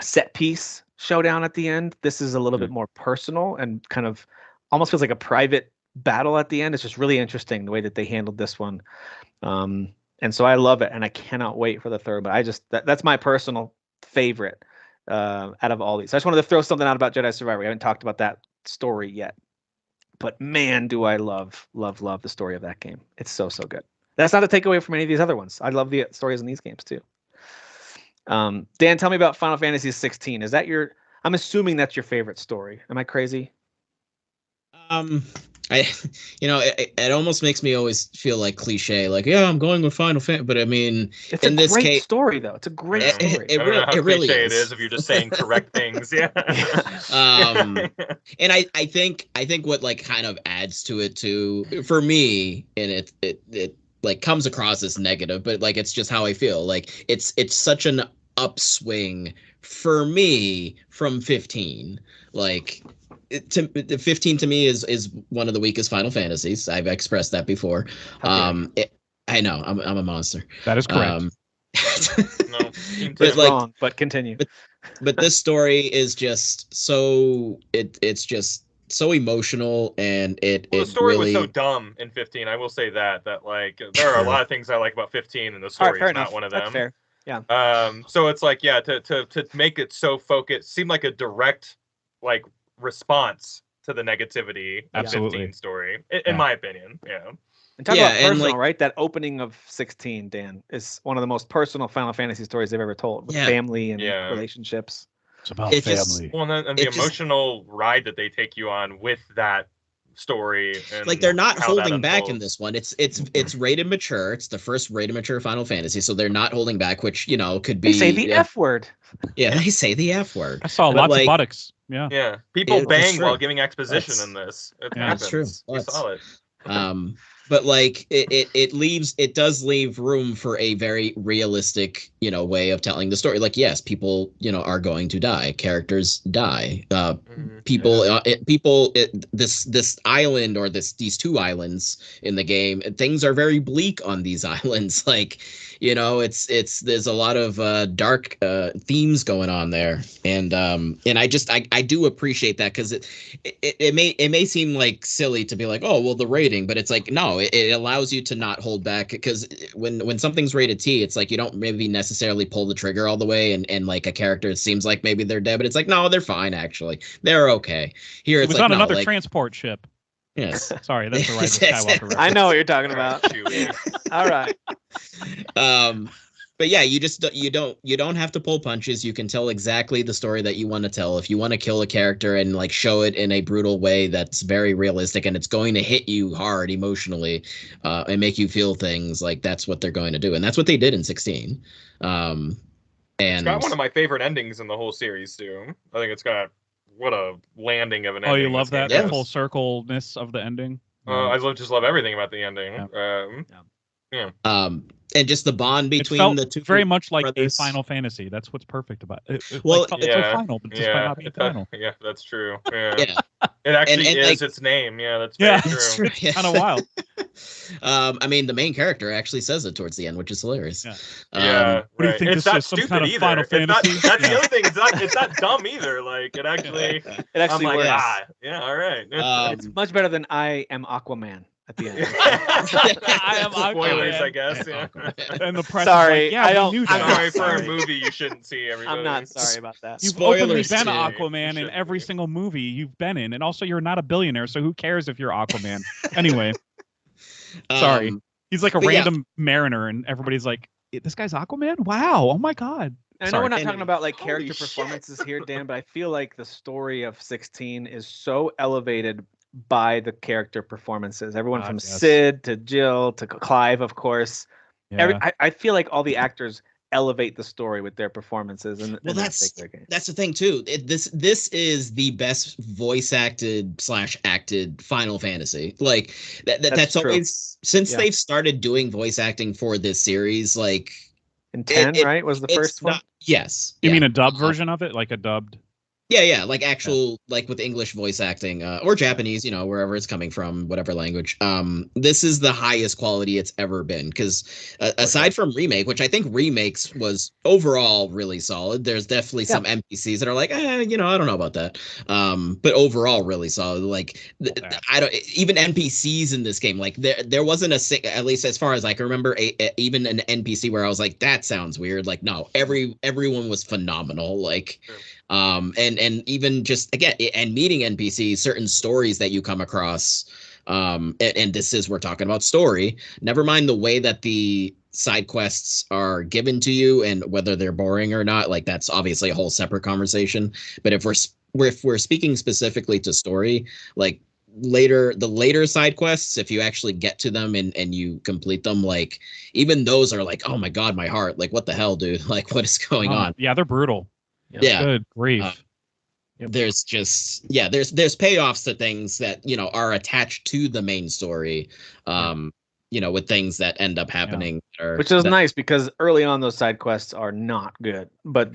set piece showdown at the end. This is a little bit more personal and kind of almost feels like a private battle at the end. It's just really interesting the way that they handled this one. And so I love it, and I cannot wait for the third. But that's my personal favorite out of all these. I just wanted to throw something out about Jedi Survivor. We haven't talked about that story yet, but man, do I love the story of that game. It's so good. That's not a takeaway from any of these other ones. I love the stories in these games too. Dan, tell me about Final Fantasy 16. Is that I'm assuming that's your favorite story. Am I crazy?
It almost makes me always feel like cliche, like, yeah, I'm going with Final Fantasy, but I mean,
it's in this case, story though. It's a great story.
It really is. It is if you're just saying correct things, yeah.
And I think what like kind of adds to it too, for me, and it like comes across as negative, but like it's just how I feel. Like it's such an upswing for me from 15, like. 15 to me is one of the weakest Final Fantasies. I've expressed that before. I know I'm a monster.
That is correct.
No, but like, wrong, but continue.
But this story is just so it's just so emotional, and the
story was so dumb in 15. I will say that like there are a lot of things I like about 15, and the story is not one of them.
That's fair. Yeah.
So it's like to make it so focused seemed like a direct like response to the negativity of 15 story, in my opinion. Yeah.
And talk about personal, right? That opening of 16, Dan, is one of the most personal Final Fantasy stories they've ever told, with family and relationships.
It's about family.
And the emotional ride that they take you on with that story. And
like they're not holding back in this one. It's rated mature. It's the first rated mature Final Fantasy, so they're not holding back, which could be.
They say the F word.
Yeah, they say the F word.
I saw lots of buttocks. Yeah.
Yeah. People bang while giving exposition in this.
That's true.
We saw it.
But like it does leave room for a very realistic, way of telling the story. Like, yes, people, are going to die. Characters die. This island or these 2 islands in the game, things are very bleak on these islands. Like, there's a lot of dark themes going on there, and I do appreciate that, because it may seem like silly to be like, oh well, the rating, but it's like, no, it allows you to not hold back, because when something's rated T, it's like you don't maybe necessarily pull the trigger all the way, and like a character, it seems like maybe they're dead, but it's like, no, they're fine, actually, they're okay. Here it's
like,
not
another transport ship.
Yes.
Sorry, that's the Rise of Skywalker reference.
I know what you're talking about. All right.
But yeah, you don't have to pull punches. You can tell exactly the story that you want to tell. If you want to kill a character and like show it in a brutal way that's very realistic, and it's going to hit you hard emotionally, and make you feel things, like that's what they're going to do, and that's what they did in 16. And
it's got one of my favorite endings in the whole series too. I think it's got what a landing of an ending.
Oh, you love that? The full circle-ness of the ending?
I just love everything about the ending.
Yeah. And just the bond between the two.
Very much like
brothers.
a Final Fantasy. That's what's perfect about it.
Well,
it's so final, but just by not being final.
Yeah, that's true. Yeah. It actually is its name. Yeah, that's very true.
It's kind of wild.
I mean, the main character actually says it towards the end, which is hilarious.
Yeah.
What do you think?
It's not stupid kind of either. Final Fantasy? That's the other thing. It's not dumb either. Like it actually
works.
All right.
It's much better than I Am Aquaman. At the end,
I am spoilers, I guess. Yeah.
And the press.
Sorry,
I'm
sorry for a movie you shouldn't see. Everybody.
I'm not sorry about that.
You've openly been Aquaman in every single movie you've been in, and also you're not a billionaire, so who cares if you're Aquaman? Anyway, sorry. He's like a random mariner, and everybody's like, "This guy's Aquaman? Wow! Oh my god!"
I know we're not talking about like character performances here, Dan, but I feel like the story of 16 is so elevated by the character performances. Everyone from Sid to Jill to Clive, of course. I feel like all the actors elevate the story with their performances. And
that's the thing too. This is the best voice acted / acted Final Fantasy. Like that's always since they've started doing voice acting for this series. Like
in 10, right? Was the first one?
Yes.
You mean a dubbed version of it, like a dubbed?
Yeah, like actual, like with English voice acting, or Japanese, wherever it's coming from, whatever language. This is the highest quality it's ever been, because aside from Remake, which I think Remakes was overall really solid, there's definitely some NPCs that are like, I don't know about that. But overall really solid. Like, I don't even NPCs in this game, like there wasn't at least as far as I can remember, even an NPC where I was like, that sounds weird. Like, no, everyone was phenomenal. Like. And even just again and meeting NPCs, certain stories that you come across, and this is we're talking about story. Never mind the way that the side quests are given to you and whether they're boring or not. Like that's obviously a whole separate conversation. But if we're speaking specifically to story, like the later side quests, if you actually get to them and you complete them, like even those are like, oh my god, my heart, like what the hell, dude, like what is going on?
Yeah, they're brutal.
Yeah,
good grief.
There's just there's payoffs to things that are attached to the main story, with things that end up happening,
which is nice because early on those side quests are not good, but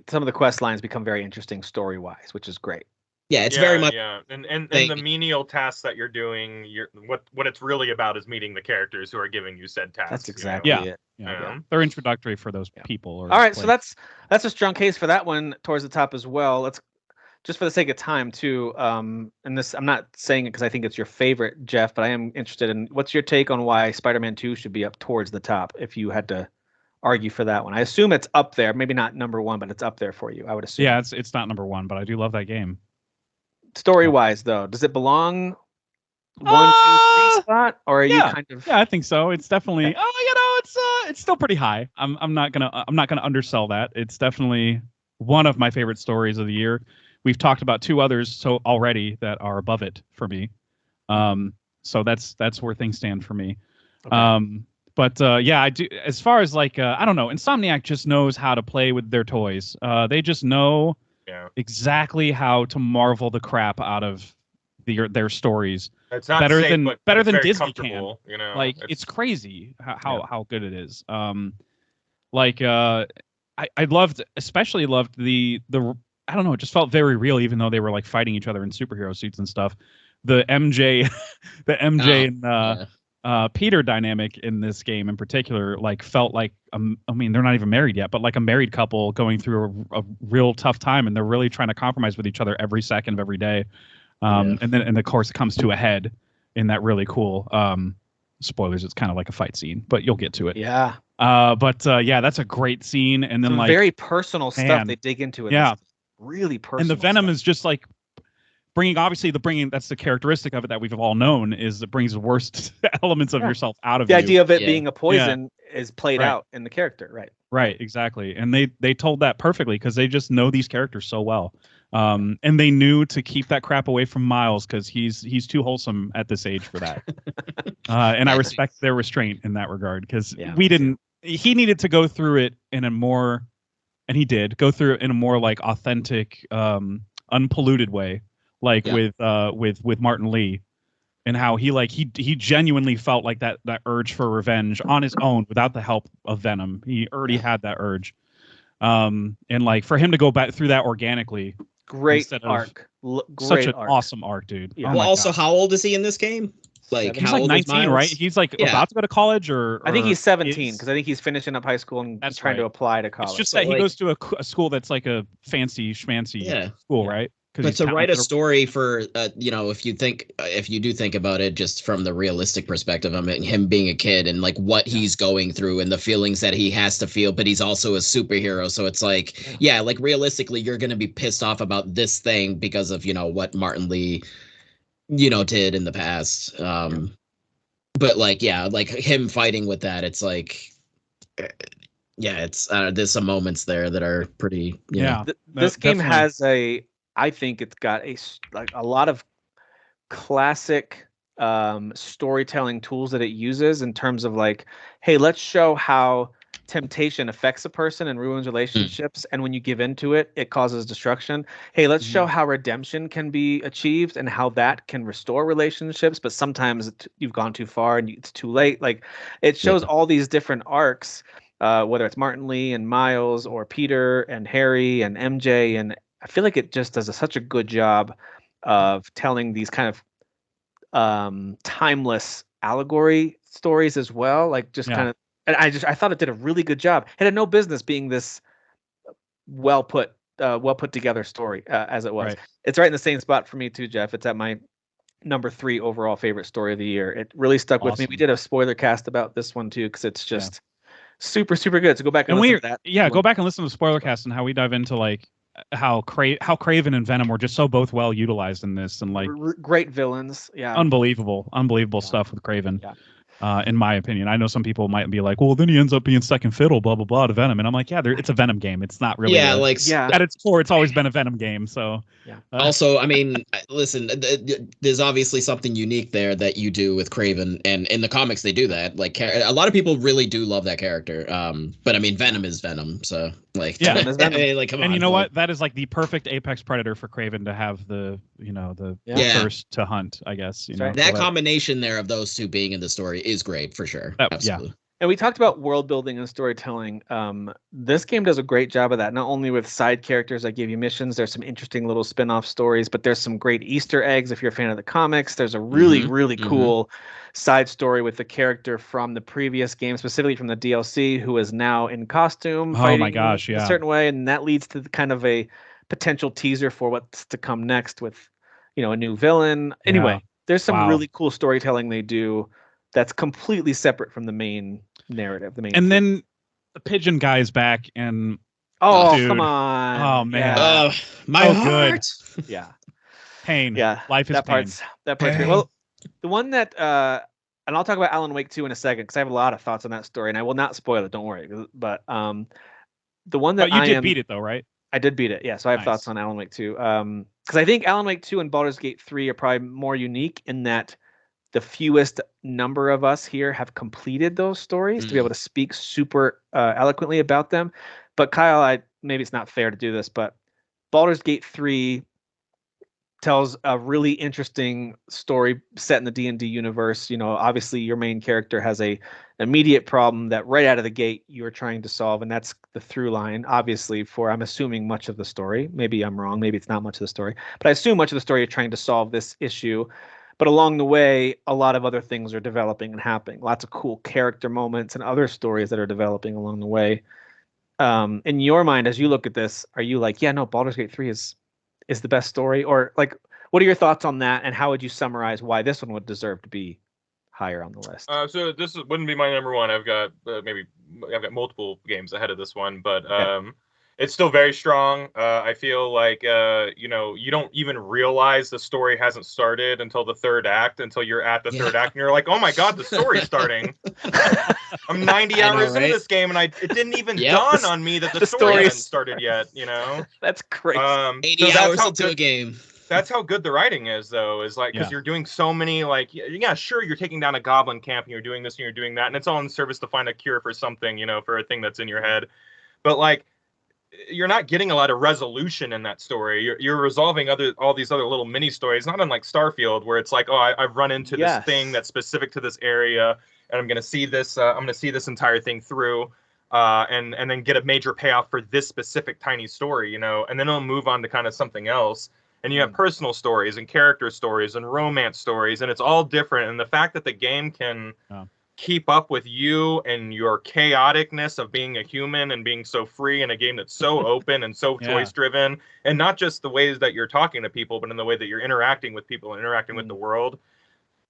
some of the quest lines become very interesting story wise, which is great.
Yeah, it's very much
and the menial tasks that you're doing, what it's really about is meeting the characters who are giving you said tasks.
That's exactly it.
Yeah. They're introductory for those people.
All right, so that's a strong case for that one towards the top as well. Let's just for the sake of time too. And this, I'm not saying it because I think it's your favorite, Jeff, but I am interested in what's your take on why Spider-Man 2 should be up towards the top if you had to argue for that one. I assume it's up there, maybe not number one, but it's up there for you. I would assume.
Yeah, it's not number one, but I do love that game.
Story-wise, though, does it belong 1, 2, 3 spot, or are you kind of?
Yeah, I think so. It's definitely. It's still pretty high. I'm not gonna undersell that. It's definitely one of my favorite stories of the year. We've talked about two others already that are above it for me. So that's where things stand for me. Okay. But I do. As far as like, I don't know, Insomniac just knows how to play with their toys. They just know exactly how to marvel the crap out of their stories.
It's not
better
safe,
than Disney can.
Like
it's crazy how good it is. I especially loved the I don't know, it just felt very real, even though they were like fighting each other in superhero suits and stuff. The MJ and Peter dynamic in this game in particular, like felt like I mean, they're not even married yet, but like a married couple going through a real tough time, and they're really trying to compromise with each other every second of every day. And of course it comes to a head in that really cool spoilers. It's kind of like a fight scene, but you'll get to it.
Yeah.
That's a great scene. And then
very personal stuff they dig into it.
Yeah.
Really personal.
And the Venom
stuff.
is just like bringing that's the characteristic of it that we've all known is it brings the worst elements of yourself out of you.
The idea of it being a poison is played out in the character. Right.
Right. Exactly. And they told that perfectly because they just know these characters so well. And they knew to keep that crap away from Miles because he's too wholesome at this age for that. And I respect their restraint in that regard because he needed to go through it in a more, and he did go through it in a more like authentic, unpolluted way, like with Martin Lee. and how he genuinely felt like that urge for revenge on his own without the help of Venom. He already had that urge. And like for him to go back through that organically.
Great arc.
Such an awesome arc, dude.
Yeah. Well, also, how old is he in this game? Like,
he's like 19, right? He's like about to go to college, or
I think he's 17 because I think he's finishing up high school and trying to apply to college.
It's just that he goes to a school that's like a fancy schmancy school, right?
But to write a story for, if you do think about it, just from the realistic perspective, I mean, him being a kid and like what he's going through and the feelings that he has to feel, but he's also a superhero. So it's like, like realistically, you're going to be pissed off about this thing because of, what Martin Lee, did in the past. But like, like him fighting with that, it's like, it's there's some moments there that are pretty,
this game has I think it's got a lot of classic storytelling tools that it uses in terms of like, hey, let's show how temptation affects a person and ruins relationships, and when you give into it, it causes destruction. Hey, let's show how redemption can be achieved and how that can restore relationships, but sometimes you've gone too far and it's too late. Like, it shows all these different arcs, whether it's Martin Lee and Miles or Peter and Harry and MJ, and I feel like it just does such a good job of telling these kind of timeless allegory stories as well. Like kind of, and I thought it did a really good job. It had no business being this well put together story as it was. Right. It's right in the same spot for me too, Jeff. It's at my number 3 overall favorite story of the year. It really stuck with me. We did a spoiler cast about this one too, because it's just super, super good. So go back and listen to that.
Yeah, go back and listen to the spoiler cast and how we dive into like how Kraven and Venom were just so both well utilized in this, and like
great villains.
Unbelievable stuff with Kraven. In my opinion. I know some people might be like, well, then he ends up being second fiddle, blah blah blah, to Venom, and I'm like, it's a Venom game. It's not really at its core, it's always been a Venom game. So
also, I mean, listen, there's obviously something unique there that you do with Kraven, and in the comics they do that. Like, a lot of people really do love that character. But I mean, Venom is Venom, so like,
like, come on. And you know what? That is like the perfect apex predator for Kraven to have the first to hunt, I guess.
That combination there of those two being in the story is great for sure. Absolutely.
Yeah. And we talked about world building and storytelling. This game does a great job of that, not only with side characters that give you missions. There's some interesting little spin-off stories, but there's some great Easter eggs if you're a fan of the comics. There's a really cool side story with the character from the previous game, specifically from the DLC, who is now in costume fighting in a certain way, and that leads to kind of a potential teaser for what's to come next with a new villain. Anyway, there's some really cool storytelling they do that's completely separate from the main narrative.
Then the Pigeon guy is back, and
dude. Come on.
Oh man.
My heart.
Good. Yeah.
Pain. Yeah. Life is pain.
That part's great. Well, the one that and I'll talk about Alan Wake 2 in a second, because I have a lot of thoughts on that story, and I will not spoil it, don't worry. But the one that
you did beat it though, right?
I did beat it, yeah. So I have thoughts on Alan Wake 2. Because I think Alan Wake 2 and Baldur's Gate 3 are probably more unique in that the fewest number of us here have completed those stories to be able to speak super eloquently about them. But Kyle, maybe it's not fair to do this, but Baldur's Gate 3 tells a really interesting story set in the D&D universe. Obviously your main character has a immediate problem that right out of the gate you're trying to solve, and that's the through line, obviously, for, I'm assuming, much of the story. Maybe I'm wrong, maybe it's not much of the story, but I assume much of the story you're trying to solve this issue. But along the way, a lot of other things are developing and happening. Lots of cool character moments and other stories that are developing along the way. In your mind, as you look at this, are you like, Baldur's Gate 3 is the best story? Or like, what are your thoughts on that? And how would you summarize why this one would deserve to be higher on the list?
So this wouldn't be my number one. I've got I've got multiple games ahead of this one, but it's still very strong. I feel like, you don't even realize the story hasn't started until the third act, until you're at the third act, and you're like, oh my God, the story's starting. I'm 90 hours into this game, and it didn't even dawn on me that the story hadn't started yet,
That's crazy.
80 hours into a game.
That's how good the writing is, though, is like, because you're doing so many, like, sure, you're taking down a goblin camp, and you're doing this, and you're doing that, and it's all in service to find a cure for something, for a thing that's in your head. But, like, you're not getting a lot of resolution in that story. You're resolving all these other little mini stories, not unlike Starfield, where it's like, oh, I've run into this thing that's specific to this area, and I'm gonna see this. I'm gonna see this entire thing through, and then get a major payoff for this specific tiny story, and then it'll move on to kind of something else. And you have personal stories and character stories and romance stories, and it's all different. And the fact that the game can keep up with you and your chaoticness of being a human and being so free in a game that's so open and so choice driven, and not just the ways that you're talking to people, but in the way that you're interacting with people and interacting with the world.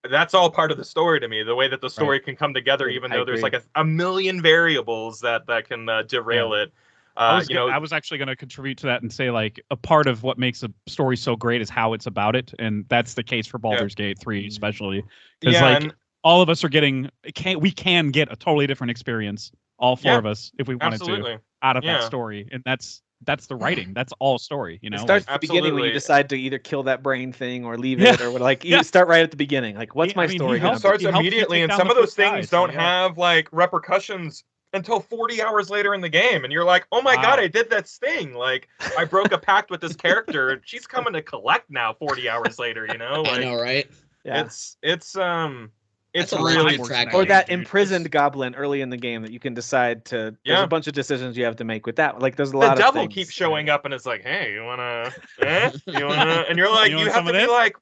That's all part of the story to me. The way that the story can come together, even though there's like a million variables that can derail it.
I was actually going to contribute to that and say, like, a part of what makes a story so great is how it's about it, and that's the case for Baldur's Gate 3 especially, because all of us are we can get a totally different experience, all four of us, if we wanted to, out of that story, and that's the writing. That's all story, It
starts at the beginning when you decide to either kill that brain thing or leave it, or like you start right at the beginning. Like, what's my story?
It starts immediately, and some of those things don't have like repercussions until 40 hours later in the game, and you're like, oh my god, I did that thing. Like, I broke a pact with this character, and she's coming to collect now 40 hours later, Like,
I know, right?
Yeah. It's
really
or that imprisoned goblin early in the game that you can decide to. There's a bunch of decisions you have to make with that. Like, there's a lot of
the devil keeps showing up, and it's like, hey, you wanna, and you're like, you have to be like,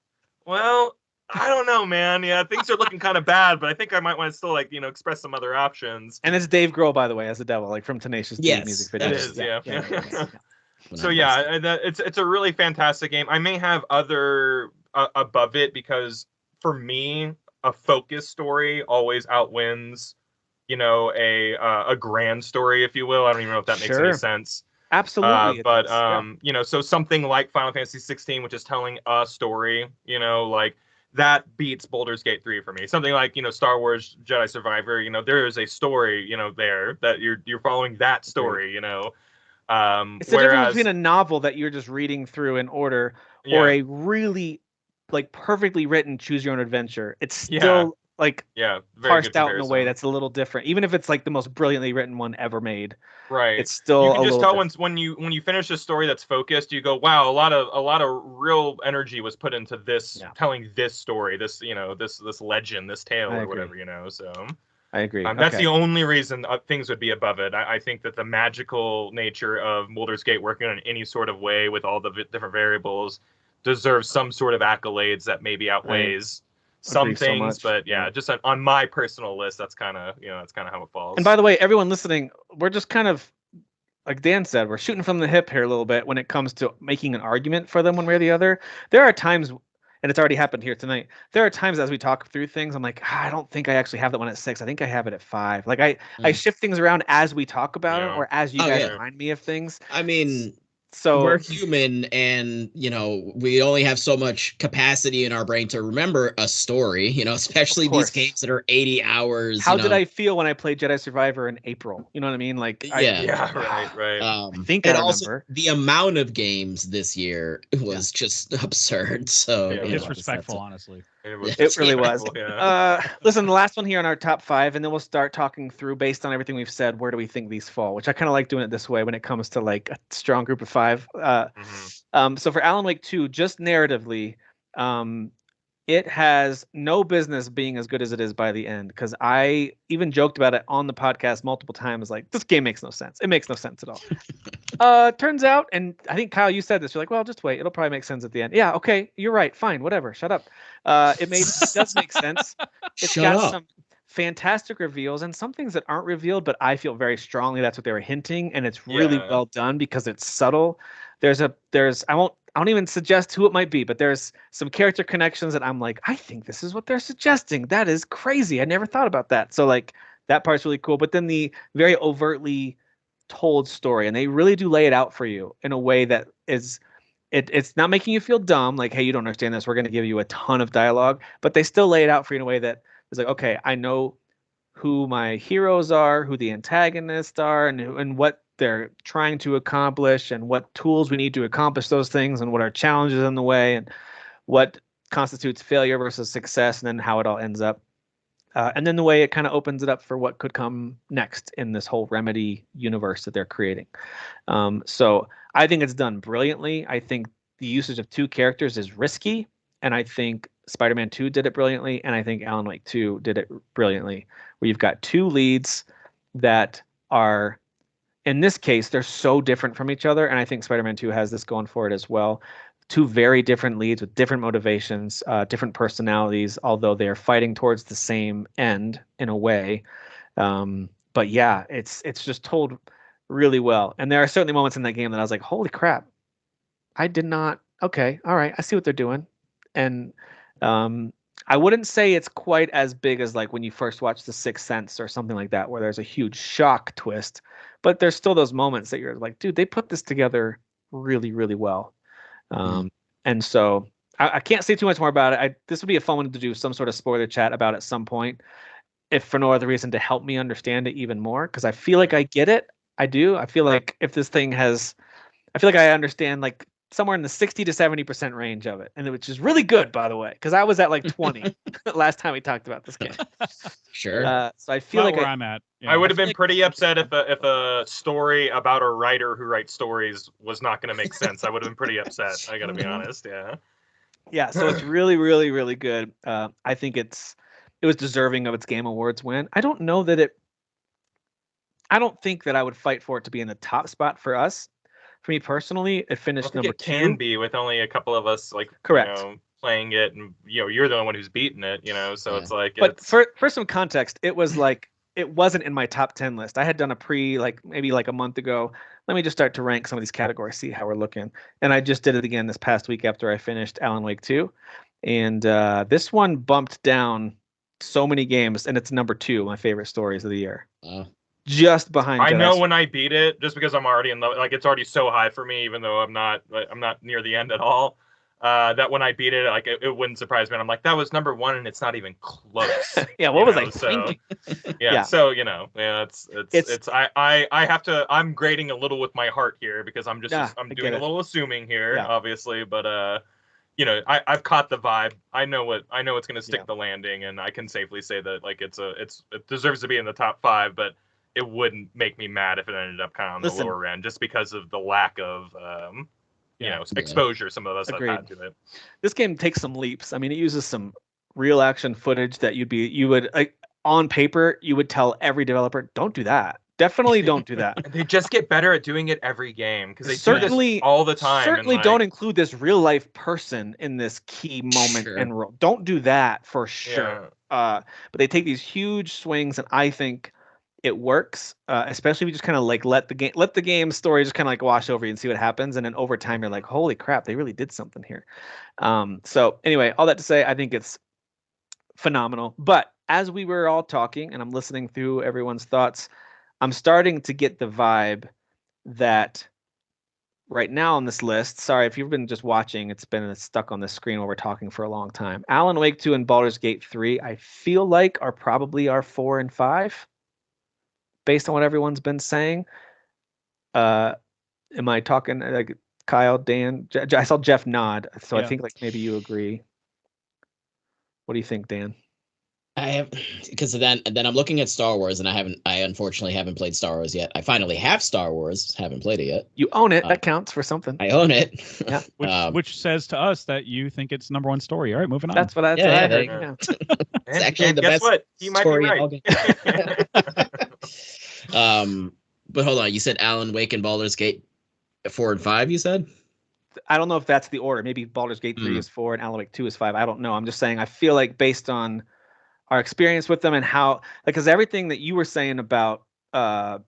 well, I don't know, man. Yeah, things are looking kind of bad, but I think I might want to still express some other options.
And it's Dave Grohl, by the way, as the devil, like from Tenacious D music video.
It is, yeah. So it's a really fantastic game. I may have other above it because for me, a focus story always outwins, a grand story, if you will. I don't even know if that makes any sense.
Absolutely.
So something like Final Fantasy 16, which is telling a story, like. That beats Baldur's Gate 3 for me. Something like, Star Wars Jedi Survivor, there is a story, there that you're following that story,
It's the difference between a novel that you're just reading through in order or a really like perfectly written choose your own adventure. It's still parsed out in a way that's a little different, even if it's like the most brilliantly written one ever made.
Right.
It's still
you can just tell when you finish a story that's focused, you go, wow, a lot of real energy was put into this telling this story, this this legend, this tale, or whatever, So
I agree.
That's the only reason things would be above it. I think that the magical nature of Baldur's Gate working in any sort of way with all the different variables deserves some sort of accolades that maybe outweighs some things, but just on my personal list, that's kind of how it falls.
And by the way, everyone listening, we're just kind of, like Dan said, we're shooting from the hip here a little bit when it comes to making an argument for them one way or the other. There are times, and it's already happened here tonight, there are times as we talk through things, I'm like, I don't think I actually have that one at 6. I think I have it at 5. Like I shift things around as we talk about it, or as you guys remind me of things.
I mean, so we're human, and we only have so much capacity in our brain to remember a story, especially these games that are 80 hours.
How did I feel when I played Jedi Survivor in April? You know what I mean? Like,
right.
I think I remember.
Also, the amount of games this year was just absurd. So
disrespectful, honestly.
It really was. Listen, the last one here on our top 5, and then we'll start talking through, based on everything we've said, where do we think these fall, which I kind of like doing it this way when it comes to like a strong group of 5. So for Alan Wake 2, just narratively, it has no business being as good as it is by the end, because I even joked about it on the podcast multiple times, like, this game makes no sense. It makes no sense at all. Turns out, and I think, Kyle, you said this, you're like, well, just wait. It'll probably make sense at the end. Yeah, okay, you're right. Fine, whatever. Shut up. It does make sense. It's got some fantastic reveals and some things that aren't revealed, but I feel very strongly that's what they were hinting, and it's really well done because it's subtle. I won't even suggest who it might be, but there's some character connections that I'm like, I think this is what they're suggesting. That is crazy. I never thought about that. So like that part's really cool. But then the very overtly told story, and they really do lay it out for you in a way that is, it's not making you feel dumb. Like, hey, you don't understand this. We're going to give you a ton of dialogue, but they still lay it out for you in a way that is like, okay, I know who my heroes are, who the antagonists are, and what they're trying to accomplish, and what tools we need to accomplish those things, and what are challenges in the way, and what constitutes failure versus success, and then how it all ends up. and then the way it kind of opens it up for what could come next in this whole Remedy universe that they're creating. So I think it's done brilliantly. I think the usage of 2 characters is risky, and I think Spider-Man 2 did it brilliantly, and I think Alan Wake 2 did it brilliantly, where you've got 2 leads that are, in this case, they're so different from each other, and I think Spider-Man 2 has this going for it as well. 2 very different leads with different motivations, different personalities, although they are fighting towards the same end in a way. But yeah, it's just told really well. And there are certainly moments in that game that I was like, holy crap, I did not. Okay, all right, I see what they're doing. And I wouldn't say it's quite as big as like when you first watch The Sixth Sense or something like that, where there's a huge shock twist. But there's still those moments that you're like, dude, they put this together really, really well. And so I can't say too much more about it. This would be a fun one to do some sort of spoiler chat about at some point, if for no other reason to help me understand it even more, because I feel like I get it. I do. I feel like if this thing has, I feel like I understand like somewhere in the 60 to 70% range of it, and which is really good, by the way, because I was at like 20 last time we talked about this game.
Sure.
So I feel like
where I'm at.
Yeah. I would have been pretty upset if a story about a writer who writes stories was not going to make sense. I would have been pretty upset. I got to be honest. Yeah.
Yeah. So it's really, really, really good. I think it was deserving of its Game Awards win. I don't know that I don't think that I would fight for it to be in the top spot for us. For me personally, it finished number 2. It
can be with only a couple of us, like,
correct,
playing it, and you're the only one who's beaten it, so it's like.
But for some context, it was like it wasn't in my top 10 list. I had done a maybe like a month ago. Let me just start to rank some of these categories, see how we're looking, and I just did it again this past week after I finished Alan Wake 2, and this one bumped down so many games, and it's number 2, my favorite stories of the year. Just behind.
I know when I beat it, just because I'm already in love, like it's already so high for me, even though I'm not near the end at all. That when I beat it, like it wouldn't surprise me. And I'm like, that was number 1, and it's not even close.
Yeah, what was I thinking?
Yeah, so it's I have to. I'm grading a little with my heart here because I'm doing a little assuming here, obviously, but I've caught the vibe. I know it's going to stick the landing, and I can safely say that like it deserves to be in the top 5, but it wouldn't make me mad if it ended up kind of on the lower end, just because of the lack of exposure some of us have had to it.
This game takes some leaps. I mean, it uses some real action footage that you would on paper you would tell every developer, don't do that. Definitely don't do that.
They just get better at doing it every game because they certainly do this all the time.
Certainly don't include this real life person in this key moment and role. Don't do that for sure. But they take these huge swings, and I think it works, especially if you just kind of like let the game story just kind of like wash over you and see what happens, and then over time you're like, holy crap, they really did something here. So anyway, all that to say, I think it's phenomenal. But as we were all talking, and I'm listening through everyone's thoughts, I'm starting to get the vibe that right now on this list, sorry if you've been just watching, it's been stuck on the screen while we're talking for a long time. Alan Wake 2 and Baldur's Gate 3, I feel like are probably our 4 and 5. Based on what everyone's been saying. Am I talking like Kyle, Dan? I saw Jeff nod, so I think like maybe you agree. What do you think, Dan?
I have, because then I'm looking at Star Wars, and I unfortunately haven't played Star Wars yet. I finally have Star Wars, haven't played it yet.
You own it. That counts for something.
I own it.
Yeah.
Which says to us that you think it's number 1 story. All right, moving on.
That's what I heard. Yeah.
It's actually the best
what? He might
story.
Be right.
But hold on. You said Alan Wake and Baldur's Gate 4 and 5. You said.
I don't know if that's the order. Maybe Baldur's Gate 3 is 4 and Alan Wake 2 is 5. I don't know. I'm just saying I feel like based on our experience with them and how, because everything that you were saying about Final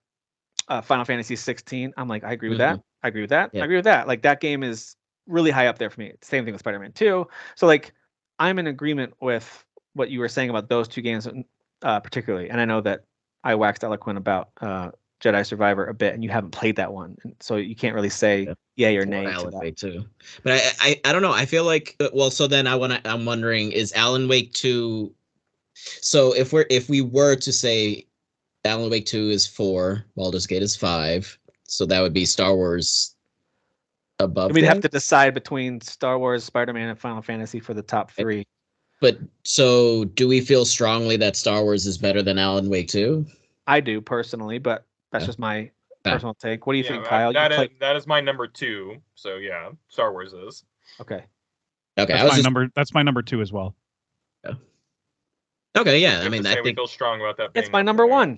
Fantasy 16, I'm like, I agree with that. I agree with that. Yeah. I agree with that. Like that game is really high up there for me. Same thing with Spider-Man 2. So like I'm in agreement with what you were saying about those 2 games particularly. And I know that I waxed eloquent about Jedi Survivor a bit, and you haven't played that one, and so you can't really say yay or nay to that.
Too. But I don't know. I feel like so then I'm wondering, is Alan Wake 2? So if we were to say Alan Wake 2 is 4, Baldur's Gate is 5, so that would be Star Wars above.
We'd have to decide between Star Wars, Spider-Man, and Final Fantasy for the top 3.
But so, do we feel strongly that Star Wars is better than Alan Wake 2?
I do personally, but that's just my personal take. What do you think, Kyle?
That is my number 2. So yeah, Star Wars is.
Okay.
Okay. That's my number 2 as well.
Yeah. Okay. Yeah. I mean, I think
we feel strong about that.
It's my number 1.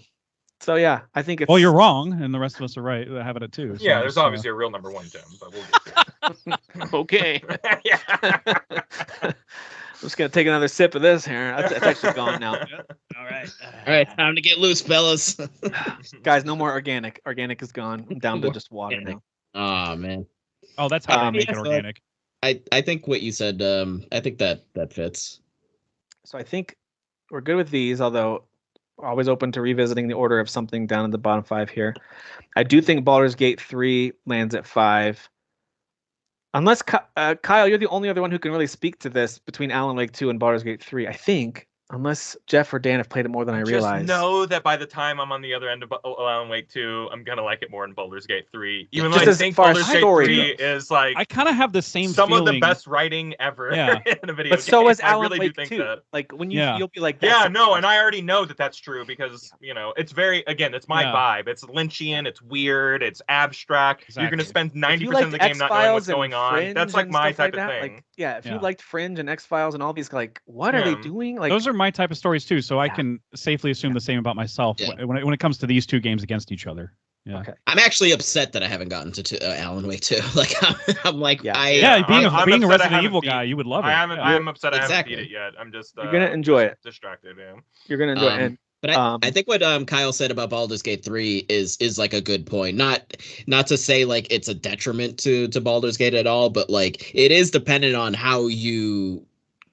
So yeah, I think it's.
Well, you're wrong, and the rest of us are right. Have it at 2.
So yeah, there's obviously a real number 1, Tim, but we'll get to it.
Okay. Yeah. I'm just gonna take another sip of this here. It's actually gone now.
All right. Time to get loose, fellas.
Guys, no more organic. Organic is gone. I'm down to just water now.
Oh man.
Oh, that's how they make it organic.
I think what you said. I think that fits.
So I think we're good with these, although always open to revisiting the order of something down in the bottom 5 here. I do think Baldur's Gate 3 lands at 5. Unless, Kyle, you're the only other one who can really speak to this between Alan Wake 2 and Baldur's Gate 3, I think. Unless Jeff or Dan have played it more than I realized.
Just know that by the time I'm on the other end of Alan Wake 2, I'm going to like it more than Baldur's Gate 3. Even though I think Baldur's Gate 3 is like...
I kind of have the same
some
feeling.
of the best writing ever in a video game.
But so is Alan Wake 2. Like, when you'll be like...
Yeah, no, and I already know that that's true because, it's very... Again, it's my vibe. It's Lynchian, it's weird, it's abstract. Exactly. You're going to spend 90% of the game not knowing what's going on. That's like my type of thing.
If you liked Fringe and X-Files and all these, like, what are they doing? Like,
those are my type of stories too. So I can safely assume the same about myself when it comes to these 2 games against each other. Yeah. Okay.
I'm actually upset that I haven't gotten to Alan Wake 2. Like I'm like
being a Resident Evil guy, you would love it.
I'm upset I haven't beat it yet. I'm just
you're gonna enjoy it.
Distracted, yeah.
You're gonna enjoy it.
But I think what Kyle said about Baldur's Gate 3 is like a good point. Not to say like it's a detriment to Baldur's Gate at all, but like it is dependent on how you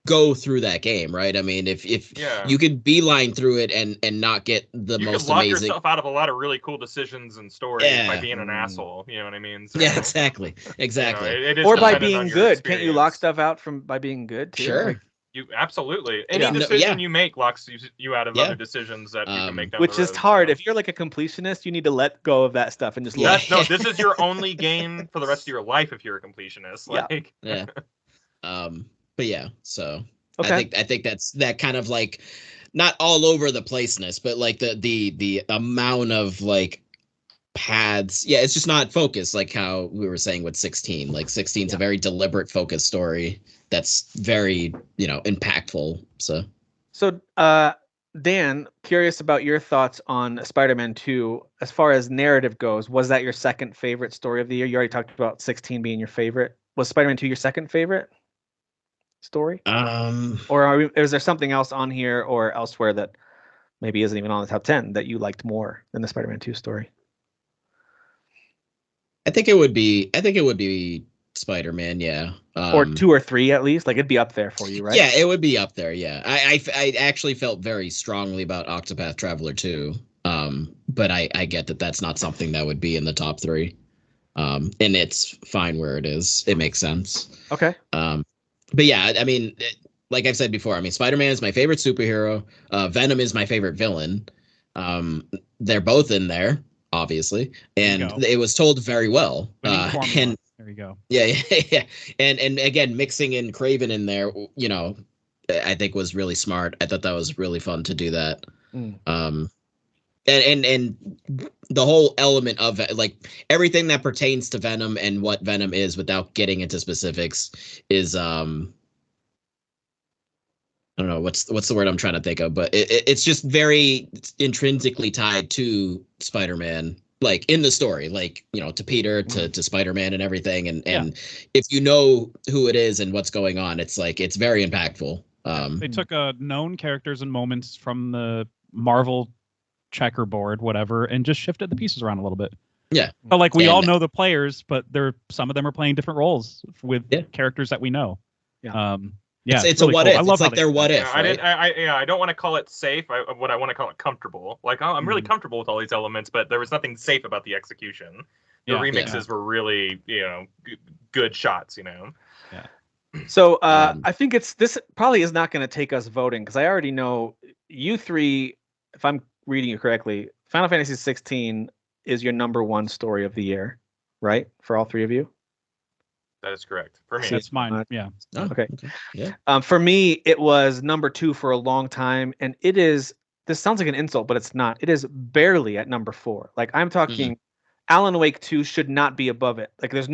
go through that game, right? I mean, if you could beeline through it and not get the most amazing, you could lock
yourself out of a lot of really cool decisions and stories by being an asshole. You know what I mean?
So, yeah, exactly.
Or by being good. Can't you lock stuff out by being good too?
Sure.
Like,
you absolutely any decision you make locks you out of other decisions that you can make down
which
the road,
is hard. If you're like a completionist, you need to let go of that stuff and just
no, this is your only game for the rest of your life if you're a completionist. Like
but yeah, so I think that's that kind of like not all over the placeness, but like the amount of like paths. Yeah, it's just not focused like how we were saying with 16. Like 16 is a very deliberate focused story that's very, impactful. So
Dan, curious about your thoughts on Spider-Man 2 as far as narrative goes. Was that your second favorite story of the year? You already talked about 16 being your favorite. Was Spider-Man 2 your second favorite story? Or is there something else on here or elsewhere that maybe isn't even on the top 10 that you liked more than the Spider-Man 2 story?
I think it would be Spider-Man, yeah.
Or 2 or 3 at least. Like it'd be up there for you, right?
Yeah, it would be up there. Yeah, I actually felt very strongly about Octopath Traveler 2. But I get that that's not something that would be in the top 3. And it's fine where it is. It makes sense.
Okay.
But yeah, I mean, like I've said before, I mean, Spider-Man is my favorite superhero. Venom is my favorite villain. They're both in there, obviously, and it was told very well. And
there you go.
Yeah. And again, mixing in Kraven in there, I think was really smart. I thought that was really fun to do that. And the whole element of it, like everything that pertains to Venom and what Venom is without getting into specifics is I don't know what's the word I'm trying to think of, but it's just very intrinsically tied to Spider-Man, like in the story, like to Peter, to Spider-Man and everything, and if you know who it is and what's going on, it's like it's very impactful.
They took known characters and moments from the Marvel checkerboard, whatever, and just shifted the pieces around a little bit.
Yeah.
But like we all know the players, but some of them are playing different roles with characters that we know.
Yeah. It's really a what cool. If. I love it's like their what if. Right?
I don't want to call it safe. I want to call it comfortable. Like I'm really comfortable with all these elements, but there was nothing safe about the execution. The remixes were really, good shots.
Yeah. So I think this probably is not going to take us voting because I already know you three. If I'm reading you correctly, Final Fantasy 16 is your number 1 story of the year, right? For all 3 of you.
That is correct for me.
That's mine. Yeah.
Oh, okay.
Yeah.
For me, it was number 2 for a long time, and it is. This sounds like an insult, but it's not. It is barely at number 4. Like I'm talking. Alan Wake 2 should not be above it. Like it has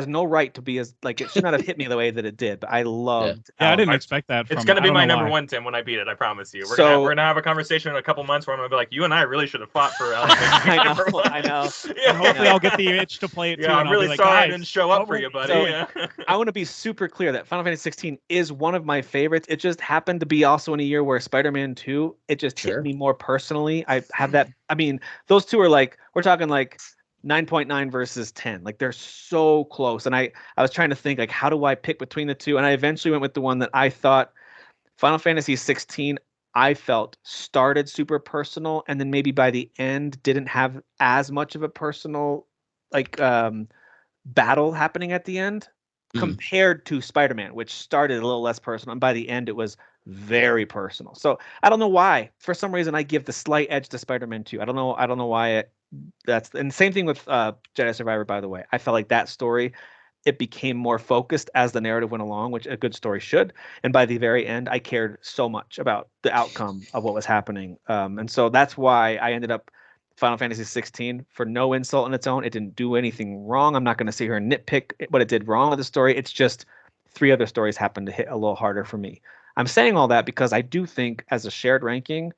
no right to be as like it should not have hit me the way that it did. But I loved.
Yeah, I didn't expect that.
It's gonna be my number 1, Tim, when I beat it. I promise you. We're gonna have a conversation in a couple months where I'm gonna be like, you and I really should have fought for Alan Wake.
I know.
Yeah. Hopefully, I'll get the itch to play it too.
Yeah, I'm really sorry I didn't show up for you, buddy.
So, I want to be super clear that Final Fantasy 16 is one of my favorites. It just happened to be also in a year where Spider-Man 2 it just hit me more personally. I have that. I mean, those two are like we're talking like 9.9 versus 10. Like they're so close. And I was trying to think like how do I pick between the two? And I eventually went with the one that I thought Final Fantasy 16 I felt started super personal and then maybe by the end didn't have as much of a personal like battle happening at the end compared to Spider-Man, which started a little less personal and by the end it was very personal. So I don't know why. For some reason I give the slight edge to Spider-Man 2. I don't know why that's and same thing with Jedi Survivor, by the way. I felt like that story it became more focused as the narrative went along, which a good story should, and by the very end I cared so much about the outcome of what was happening, and so that's why I ended up Final Fantasy 16 for no insult on its own. It didn't do anything wrong. I'm not going to sit here and nitpick what it did wrong with the story. It's just 3 other stories happened to hit a little harder for me. I'm saying all that because I do think as a shared ranking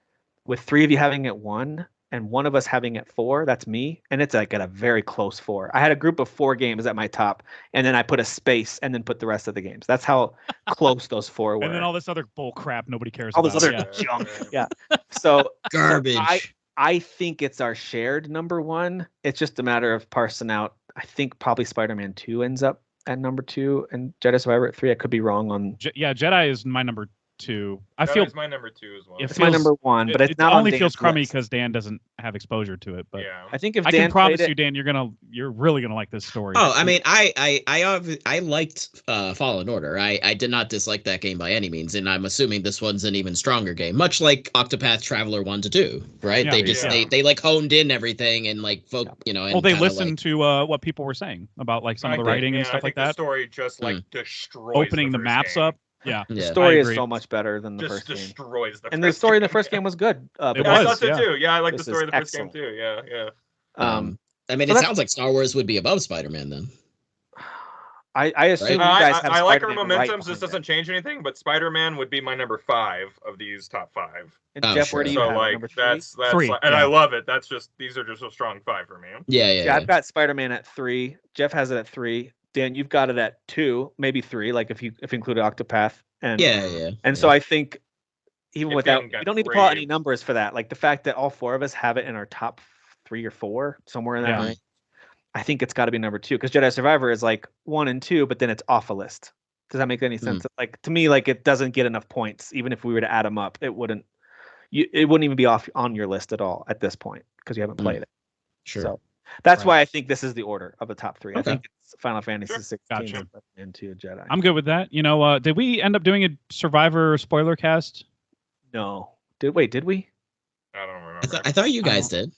with 3 of you having it 1 and one of us having it 4, that's me. And it's like at a very close 4. I had a group of 4 games at my top, and then I put a space and then put the rest of the games. That's how close those 4 were.
And then all this other bull crap nobody cares
all
about.
All this other junk. Yeah. So
garbage.
I think it's our shared number 1. It's just a matter of parsing out. I think probably Spider-Man 2 ends up at number 2 and Jedi Survivor at 3. I could be wrong on.
Jedi is my number 2. I feel
it's my number 2 as well.
It's my number 1, but it's not.
It only feels crummy because Dan doesn't have exposure to it. But
I think if
I
Dan
can promise you, Dan, you're really gonna like this story.
Oh, I mean, I liked Fallen Order. I did not dislike that game by any means, and I'm assuming this one's an even stronger game, much like Octopath Traveler 1 to 2, right?
Yeah,
they just they like honed in everything and like you know. And
they listened to what people were saying about like some of the writing and stuff like that.
The story just like destroys
opening the maps up.
Yeah, the story is so much better than the first game.
Destroys
and the story in the first game was good.
I thought so too. Yeah, I like the story of the first game too. Yeah.
I mean, it sounds like Star Wars would be above Spider-Man then.
I assume you guys have
I like our momentums. This doesn't change anything, but Spider-Man would be my number 5 of these top 5.
And Jeff, where do you have
like that's
3?
And I love it. That's just these are just a strong 5 for me.
Yeah.
I've got Spider-Man at 3. Jeff has it at 3. Dan, you've got it at 2, maybe 3. Like if you included Octopath. And so I think even without, you don't need to pull out any numbers for that. Like the fact that all 4 of us have it in our top 3 or 4, somewhere in that range, I think it's got to be number 2 because Jedi Survivor is like 1 and 2, but then it's off a list. Does that make any sense? Like to me, like it doesn't get enough points. Even if we were to add them up, it wouldn't even be off on your list at all at this point because you haven't played it.
Sure.
So that's why I think this is the order of the top 3. I think it's Final Fantasy 16 into Jedi.
I'm good with that. You know, did we end up doing a Survivor spoiler cast?
No. Did we?
I don't remember.
I thought you guys did.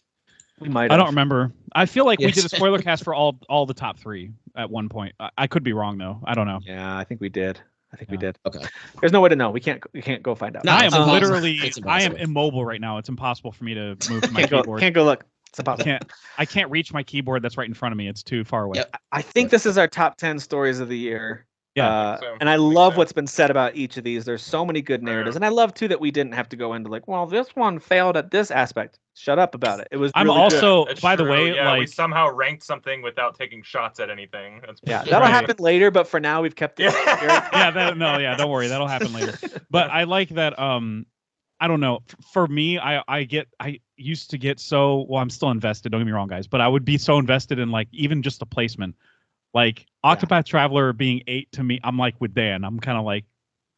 We might.
I don't remember. I feel like we did a spoiler cast for all the top 3 at one point. I could be wrong though. I don't know.
Yeah, I think we did. We did.
Okay.
There's no way to know. We can't go find out.
No, I am literally. I am immobile right now. It's impossible for me to move my keyboard.
Can't go look. It's impossible.
I can't reach my keyboard that's right in front of me. It's too far away.
Yep.
I think this is our top 10 stories of the year.
Yeah.
And I love what's been said about each of these. There's so many good narratives. And I love too that we didn't have to go into like, well, this one failed at this aspect. Shut up about it. It was really
also
good.
By the way, like
we somehow ranked something without taking shots at anything.
That'll happen later, but for now we've kept it.
Don't worry, that'll happen later. But I like that I don't know. For me, I used to get so I'm still invested. Don't get me wrong, guys, but I would be so invested in like even just the placement, like Octopath Traveler being 8 to me. I'm like with Dan. I'm kind of like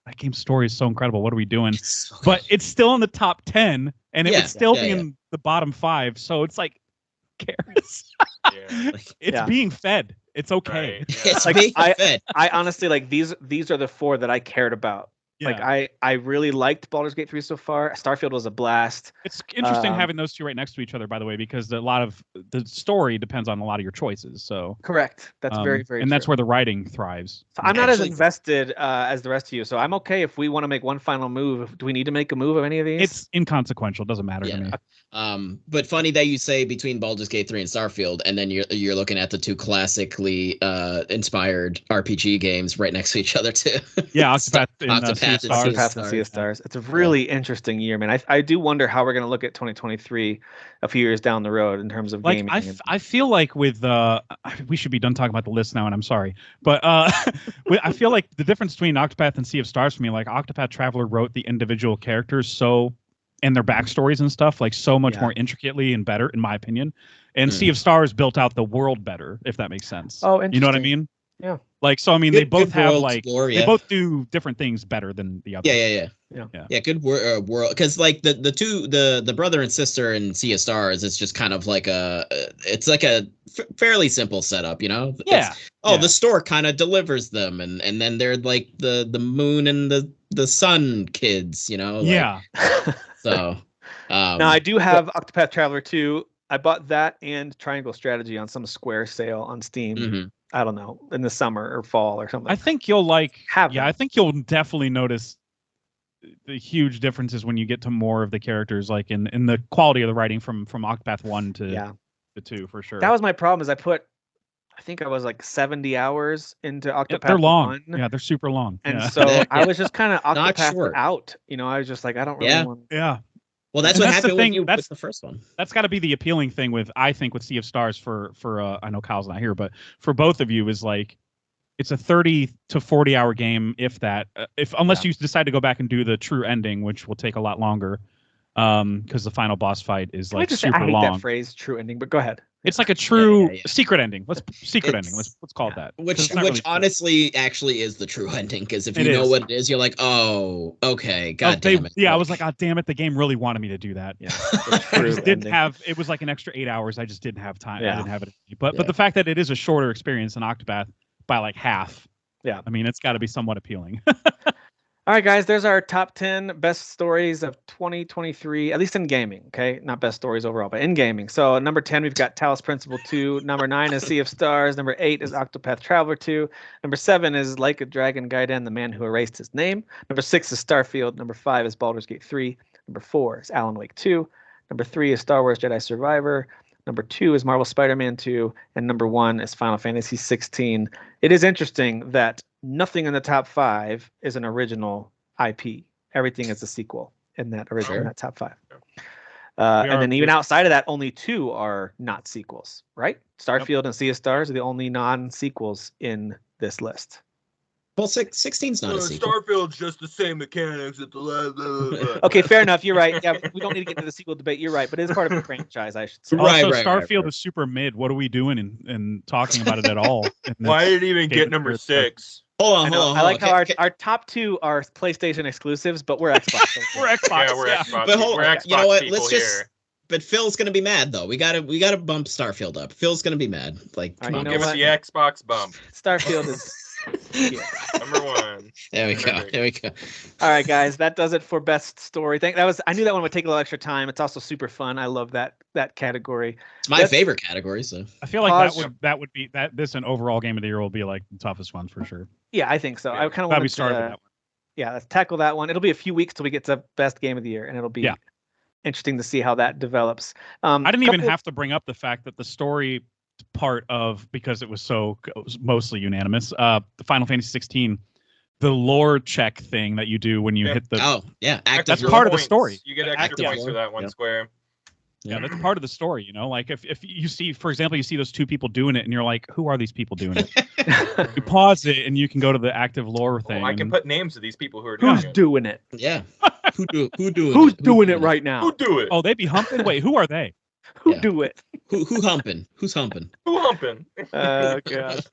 that game's story is so incredible. What are we doing? But it's still in the top 10, and it would still be in the bottom 5. So it's like, cares. It's being fed. It's okay.
Right. It's like being fed.
I honestly like these are the 4 that I cared about Yeah. Like I really liked Baldur's Gate 3 so far. Starfield was a blast.
It's interesting having those two right next to each other, by the way, because a lot of the story depends on a lot of your choices. So
correct. That's very, very
and
true.
That's where the writing thrives.
So I'm not as invested as the rest of you. So I'm okay if we want to make one final move. Do we need to make a move of any of these?
It's inconsequential. It doesn't matter to me.
But funny that you say between Baldur's Gate 3 and Starfield, and then you're looking at the two classically inspired RPG games right next to each other too.
Yeah, Octopath
and Sea of Stars. It's a really interesting year, man. I do wonder how we're going to look at 2023 a few years down the road in terms of gaming.
I feel like with we should be done talking about the list now, and I'm sorry, but I feel like the difference between Octopath and Sea of Stars for me, like Octopath Traveler wrote the individual characters and their backstories and stuff like so much more intricately and better, in my opinion. And Sea of Stars built out the world better, if that makes sense.
Oh, interesting.
You know what I mean?
Yeah.
Like, so I mean, they both have they both do different things better than the other.
Yeah. Good world, because like the brother and sister in Sea of Stars, it's just kind of like a fairly simple setup, you know. The store kind of delivers them, and then they're like the moon and the sun kids, you know. So.
Now I do have Octopath Traveler 2. I bought that and Triangle Strategy on some Square sale on Steam. Mm-hmm. I don't know, in the summer or fall or something.
I think you'll I think you'll definitely notice the huge differences when you get to more of the characters, like in the quality of the writing from Octopath 1 to the 2 for sure.
That was my problem. Is I think I was like 70 hours into Octopath.
They're long.
1.
Yeah, they're super long.
And so I was just kind of Octopath out. You know, I was just like, I don't really want.
Yeah.
Well, that's what happened with you with the first one.
That's got to be the appealing thing with Sea of Stars for I know Kyle's not here, but for both of you is like it's a 30 to 40 hour game, if that, unless you decide to go back and do the true ending, which will take a lot longer, because the final boss fight is like super long.
I hate that phrase, true ending, but go ahead.
It's like a true secret ending. Let's call it that.
Which honestly actually is the true ending, because if you know what it is, you're like, oh, okay, god damn it.
Yeah, I was like, god damn it, the game really wanted me to do that. Yeah, I just didn't have. It was like an extra 8 hours. I just didn't have time. Yeah. I didn't have it. But the fact that it is a shorter experience than Octopath by like half.
Yeah,
I mean, it's got to be somewhat appealing.
All right, guys, there's our top 10 best stories of 2023, at least in gaming, okay? Not best stories overall, but in gaming. So number 10, we've got Talos Principle 2. Number 9 is Sea of Stars. Number 8 is Octopath Traveler 2. Number 7 is Like a Dragon Gaiden, The Man Who Erased His Name. Number 6 is Starfield. Number 5 is Baldur's Gate 3. Number 4 is Alan Wake 2. Number 3 is Star Wars Jedi Survivor. Number 2 is Marvel Spider-Man 2. And number 1 is Final Fantasy 16. It is interesting that nothing in the top 5 is an original IP. Everything is a sequel in that original, in that top 5. And then even outside of that, only 2 are not sequels, right? Starfield and Sea of Stars are the only non-sequels in this list.
Well, 16's not a sequel.
Starfield's just the same mechanics at the last.
Okay, fair enough. You're right. Yeah, we don't need to get into the sequel debate. You're right, but it is part of a franchise, I should say.
Also, Starfield is super mid. What are we doing in talking about it at all?
Why did it even get number 6?
Hold on.
I like how our top 2 are PlayStation exclusives, but we're Xbox.
We're Xbox.
Yeah, we're Xbox.
But hold on. You know what? Let's just.
Here.
But Phil's gonna be mad though. We gotta bump Starfield up. Phil's gonna be mad. Like,
come on, give us the Xbox bump.
Starfield is.
Number 1.
There we go.
All right, guys, that does it for best story. I knew that one would take a little extra time. It's also super fun. I love that category.
It's my favorite category. So
I feel like that would be this an overall game of the year will be like the toughest one for sure.
Yeah, I think so. Yeah. I kind of want to start with that one. Yeah, let's tackle that one. It'll be a few weeks till we get to best game of the year, and it'll be interesting to see how that develops.
I didn't even have to bring up the fact that the story part of, because it was mostly unanimous, the Final Fantasy 16, the lore check thing that you do when you hit the
that's
part of the story.
You get extra points for that one square.
Yeah, that's part of the story, you know. Like if you see, for example, you see those 2 people doing it, and you're like, who are these people doing it? You pause it, and you can go to the active lore thing.
I can put names of these people who are doing
Who's doing it?
Yeah.
Who's doing it right now?
Who do it?
Oh, they be humping? Wait, who are they?
Who do it?
Who humping? Who's humping?
Who humping?
Oh, God.